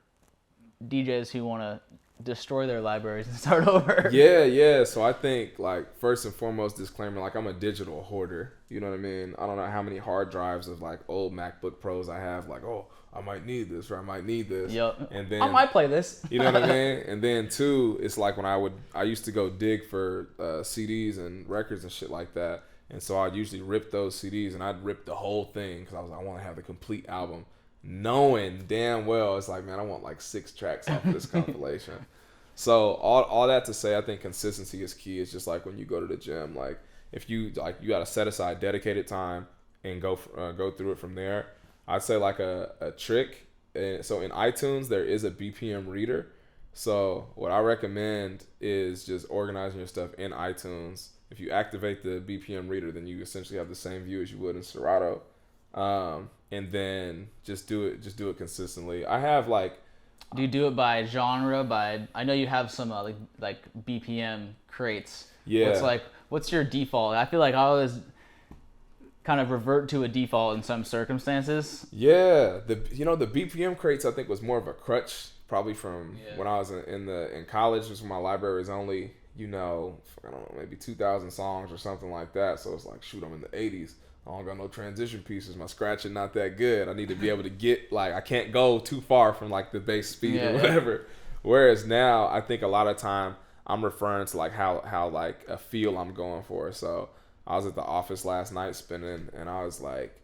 DJs who want to destroy their libraries and start over? Yeah. So I think, like, first and foremost, disclaimer, like, I'm a digital hoarder. You know what I mean? I don't know how many hard drives of like old MacBook Pros I have. Like, oh, I might need this, or I might need this. Yep. And then I might play this. You know what I mean? And then two, it's like when I used to go dig for CDs and records and shit like that. And so I'd usually rip those CDs, and I'd rip the whole thing because I want to have the complete album, knowing damn well it's like, man, I want like 6 tracks off of this compilation. So all that to say, I think consistency is key. It's just like when you go to the gym, like if you got to set aside dedicated time and go through it from there. I'd say like a trick. So in iTunes, there is a BPM reader. So what I recommend is just organizing your stuff in iTunes. If you activate the BPM reader, then you essentially have the same view as you would in Serato. And then just do it consistently. I have like, do you do it by genre? I know you have some like BPM crates. Yeah. What's your default? I feel like I always kind of revert to a default in some circumstances. Yeah, the BPM crates I think was more of a crutch, probably from when I was in college, just when my library was only I don't know, maybe 2,000 songs or something like that. So it's like, shoot, I'm in the 80s. I don't got no transition pieces. My scratching not that good. I need to be able to get, like, I can't go too far from like the bass speed or whatever. Whereas now I think a lot of time I'm referring to like how like a feel I'm going for. So I was at the office last night spinning, and I was like,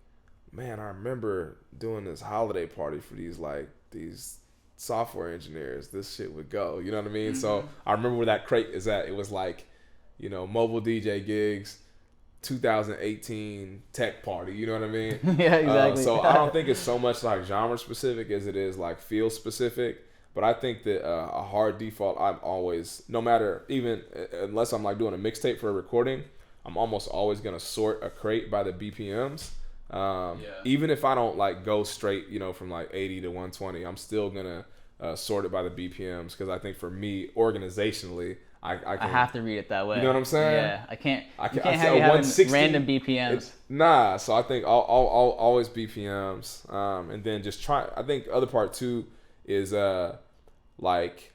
man, I remember doing this holiday party for these software engineers. This shit would go. You know what I mean? So I remember where that crate is at. It was like, mobile DJ gigs, 2018 tech party. You know what I mean? Yeah, exactly. So I don't think it's so much like genre specific as it is like field specific. But I think that a hard default, I'm always, no matter, even unless I'm like doing a mixtape for a recording, I'm almost always gonna sort a crate by the BPMs. Even if I don't like go straight, from like 80 to 120, I'm still gonna sort it by the BPMs, because I think for me, organizationally, I have to read it that way. You know what I'm saying? Yeah, I can't have you having 160, random BPMs. Nah, so I think I'll always BPMs, and then just try. I think other part too is like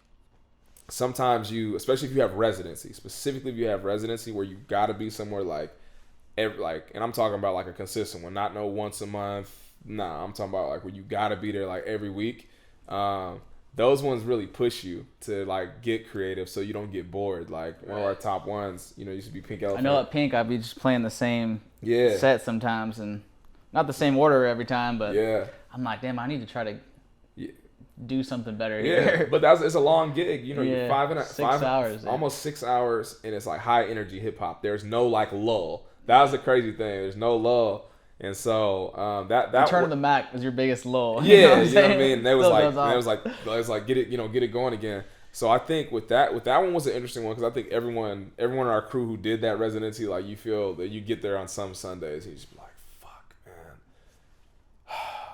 sometimes especially if you have residency, specifically if you have residency where you gotta be somewhere like and I'm talking about like a consistent one, not no once a month. Nah, I'm talking about like where you gotta be there like every week. Those ones really push you to like get creative so you don't get bored. Like one of our top ones, used to be Pink Elephant. I know at Pink I'd be just playing the same set sometimes, and not the same order every time, but I'm like, damn, I need to try to do something better here. But it's a long gig. You're 5 hours, almost 6 hours, and it's like high energy hip hop. There's no like lull. That was the crazy thing. There's no lull. And so that Return of the Mac was your biggest lull. Yeah, you know what I mean? They was like get it going again. So I think with that one was an interesting one, because I think everyone in our crew who did that residency, like you feel that you get there on some Sundays and you just be like, fuck, man,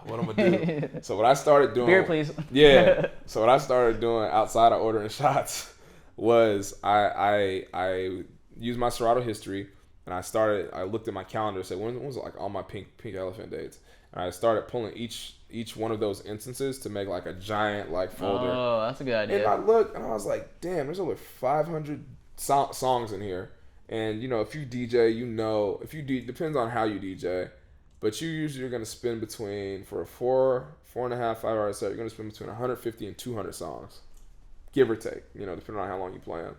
what I'm gonna do? So what I started doing, beer please. Yeah. So what I started doing outside of ordering shots was I used my Serato history. And I looked at my calendar and said, when was like all my pink elephant dates? And I started pulling each one of those instances to make like a giant like folder. Oh, that's a good idea. And I looked and I was like, damn, there's over 500 songs in here. And if you DJ, depends on how you DJ, but you usually are going to spend between, for a 4.5, 5 hour set, you're going to spend between 150 and 200 songs, give or take, depending on how long you play them.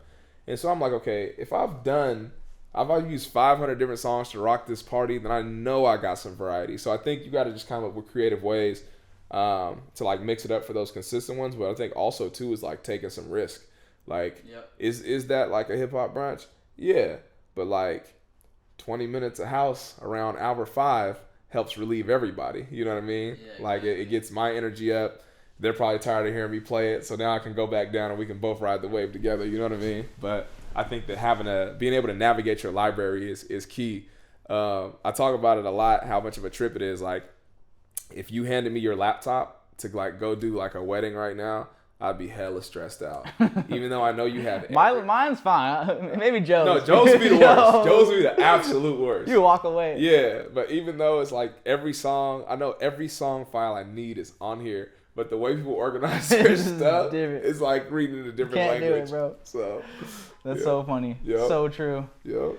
And so I'm like, okay, if I've used 500 different songs to rock this party, then I know I got some variety. So I think you got to just come up with creative ways to like mix it up for those consistent ones. But I think also too is like taking some risk. Like, is that like a hip hop brunch? Yeah, but like 20 minutes of house around hour 5 helps relieve everybody. You know what I mean? Yeah, like it gets my energy up. They're probably tired of hearing me play it, so now I can go back down and we can both ride the wave together. You know what I mean? But I think that being able to navigate your library is key. I talk about it a lot, how much of a trip it is. Like, if you handed me your laptop to like go do like a wedding right now, I'd be hella stressed out. Even though I know you have mine's fine. Maybe Joe's. No, Joe's would be the worst. Joe's would be the absolute worst. You walk away. Yeah, but even though it's like every song file I need is on here. But the way people organize their stuff is like reading in a different language. Can't do it, bro. So that's so funny. Yep. So true. Yep.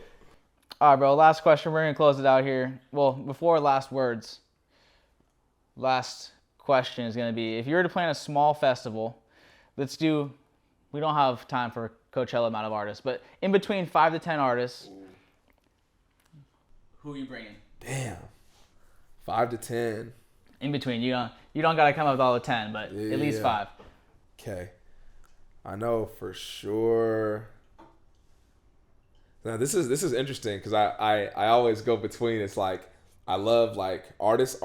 All right, bro. Last question. We're gonna close it out here. Well, before last words. Last question is gonna be: if you were to plan a small festival, we don't have time for Coachella amount of artists, but in between 5 to 10 artists, who are you bringing? Damn. 5 to 10. In between, you don't gotta come up with all the 10, but at least 5. Okay, I know for sure. Now this is interesting because I always go between. It's like I love like artists.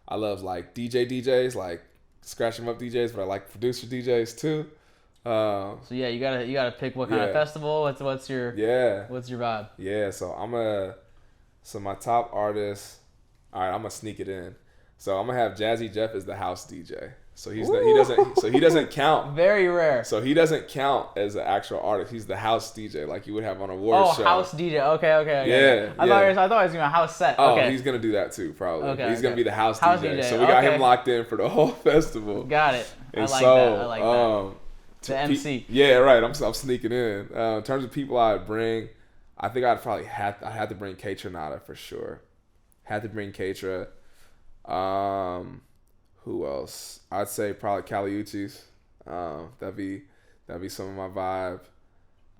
I love like DJs, like scratch them up DJs, but I like producer DJs too. So yeah, you gotta pick what kind of festival. What's your vibe? Yeah, so my top artists. All right, I'm gonna sneak it in. So I'm gonna have Jazzy Jeff as the house DJ. So he doesn't count. Very rare. So he doesn't count as an actual artist. He's the house DJ, like you would have on a award show. Oh, house DJ. Okay. Yeah. I thought he was doing a house set. Oh, okay. He's gonna do that too, probably. Okay. He's gonna be the house DJ. So we got him locked in for the whole festival. Got it. And I like that. The MC. Yeah, right. I'm sneaking in. In terms of people I'd bring, I think I'd probably have to bring Keitra Nada for sure. Had to bring Keitra. Who else? I'd say probably Kali Uchis. That'd be some of my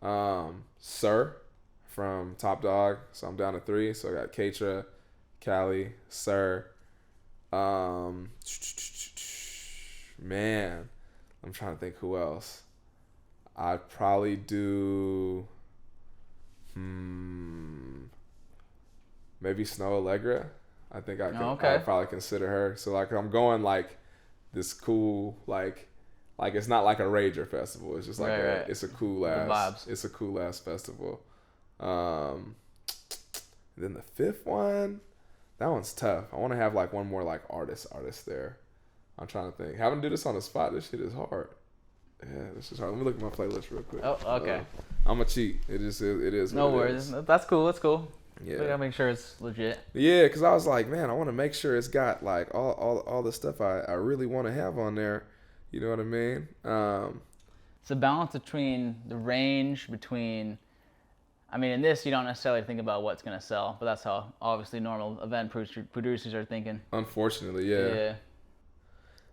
vibe. Sir from Top Dog. So I'm down to 3. So I got Keitra, Kali, Sir, Man, I'm trying to think who else. I'd probably do maybe Snow Allegra. I think I could I'd probably consider her. So like I'm going like this cool like it's not like a rager festival. It's just like it's a cool ass festival. Then the fifth one, that one's tough. I want to have like one more like artist there. I'm trying to think. Having to do this on the spot, this shit is hard. Yeah, this is hard. Let me look at my playlist real quick. Oh, okay. I'm a cheat. It is. No worries. That's cool. That's cool. Yeah. We gotta make sure it's legit. Yeah, because I was like, man, I want to make sure it's got like all the stuff I really want to have on there. You know what I mean? It's a balance between the range between. I mean, in this, you don't necessarily think about what's gonna sell, but that's how obviously normal event producers are thinking. Unfortunately, yeah. Yeah.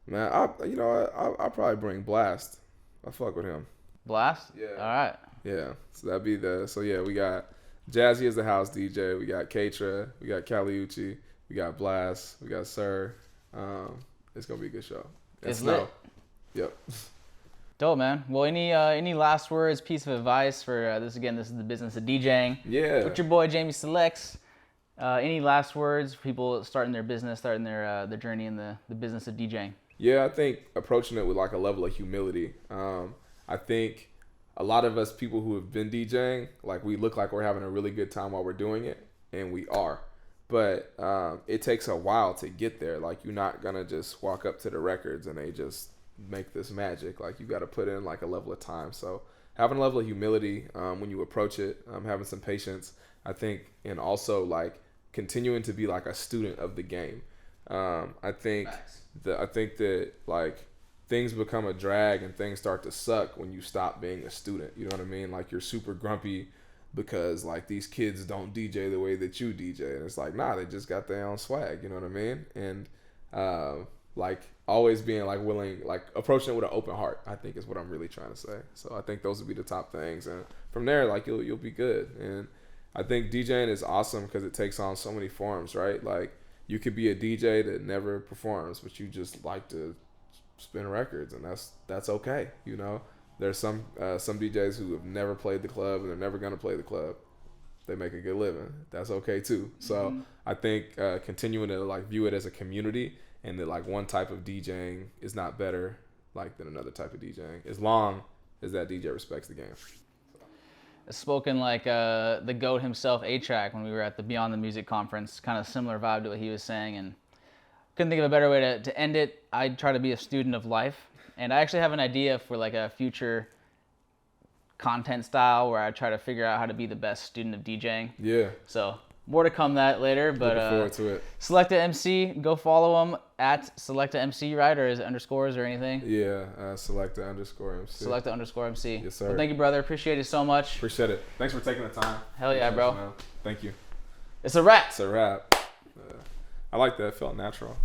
Man, I'll probably bring Blast. I fuck with him. Blast? Yeah. All right. Yeah. So that'd be we got Jazzy as the house DJ. We got Keitra. We got Caliucci. We got Blast. We got Sir. It's gonna be a good show. It's lit. Yep. Dope, man. Well, any last words, piece of advice for this? Again, this is the business of DJing. Yeah. With your boy Jamie Selects. Any last words for people starting their business, starting their journey in the business of DJing? Yeah, I think approaching it with like a level of humility. I think a lot of us people who have been DJing, like we look like we're having a really good time while we're doing it, and we are. But it takes a while to get there. Like you're not gonna just walk up to the records and they just make this magic. Like you got to put in like a level of time. So having a level of humility when you approach it, having some patience, I think, and also like continuing to be like a student of the game. I think that like things become a drag and things start to suck when you stop being a student. You know what I mean? Like you're super grumpy because like these kids don't DJ the way that you DJ, and it's like, nah, they just got their own swag. You know what I mean? And like always being like willing, like approaching it with an open heart, I think is what I'm really trying to say. So I think those would be the top things, and from there, like you'll be good. And I think DJing is awesome because it takes on so many forms, right? Like you could be a DJ that never performs, but you just like to spin records, and that's okay. You know, there's some DJs who have never played the club and they're never gonna play the club. They make a good living. That's okay too. So I think continuing to like view it as a community, and that like one type of DJing is not better like than another type of DJing, as long as that DJ respects the game. Spoken like the GOAT himself, A-Track, when we were at the Beyond the Music conference. Kind of similar vibe to what he was saying, and couldn't think of a better way to end it. I try to be a student of life, and I actually have an idea for like a future content style where I try to figure out how to be the best student of DJing. Yeah. So more to come that later, but looking forward to it. Selecta MC, go follow him at Selecta MC, right? Or is it underscores or anything? Yeah, Selecta_MC. Selecta_MC. Yes, sir. Well, thank you, brother. Appreciate it so much. Appreciate it. Thanks for taking the time. Hell yeah, bro. Thank you. It's a wrap. It's a wrap. I like that. It felt natural.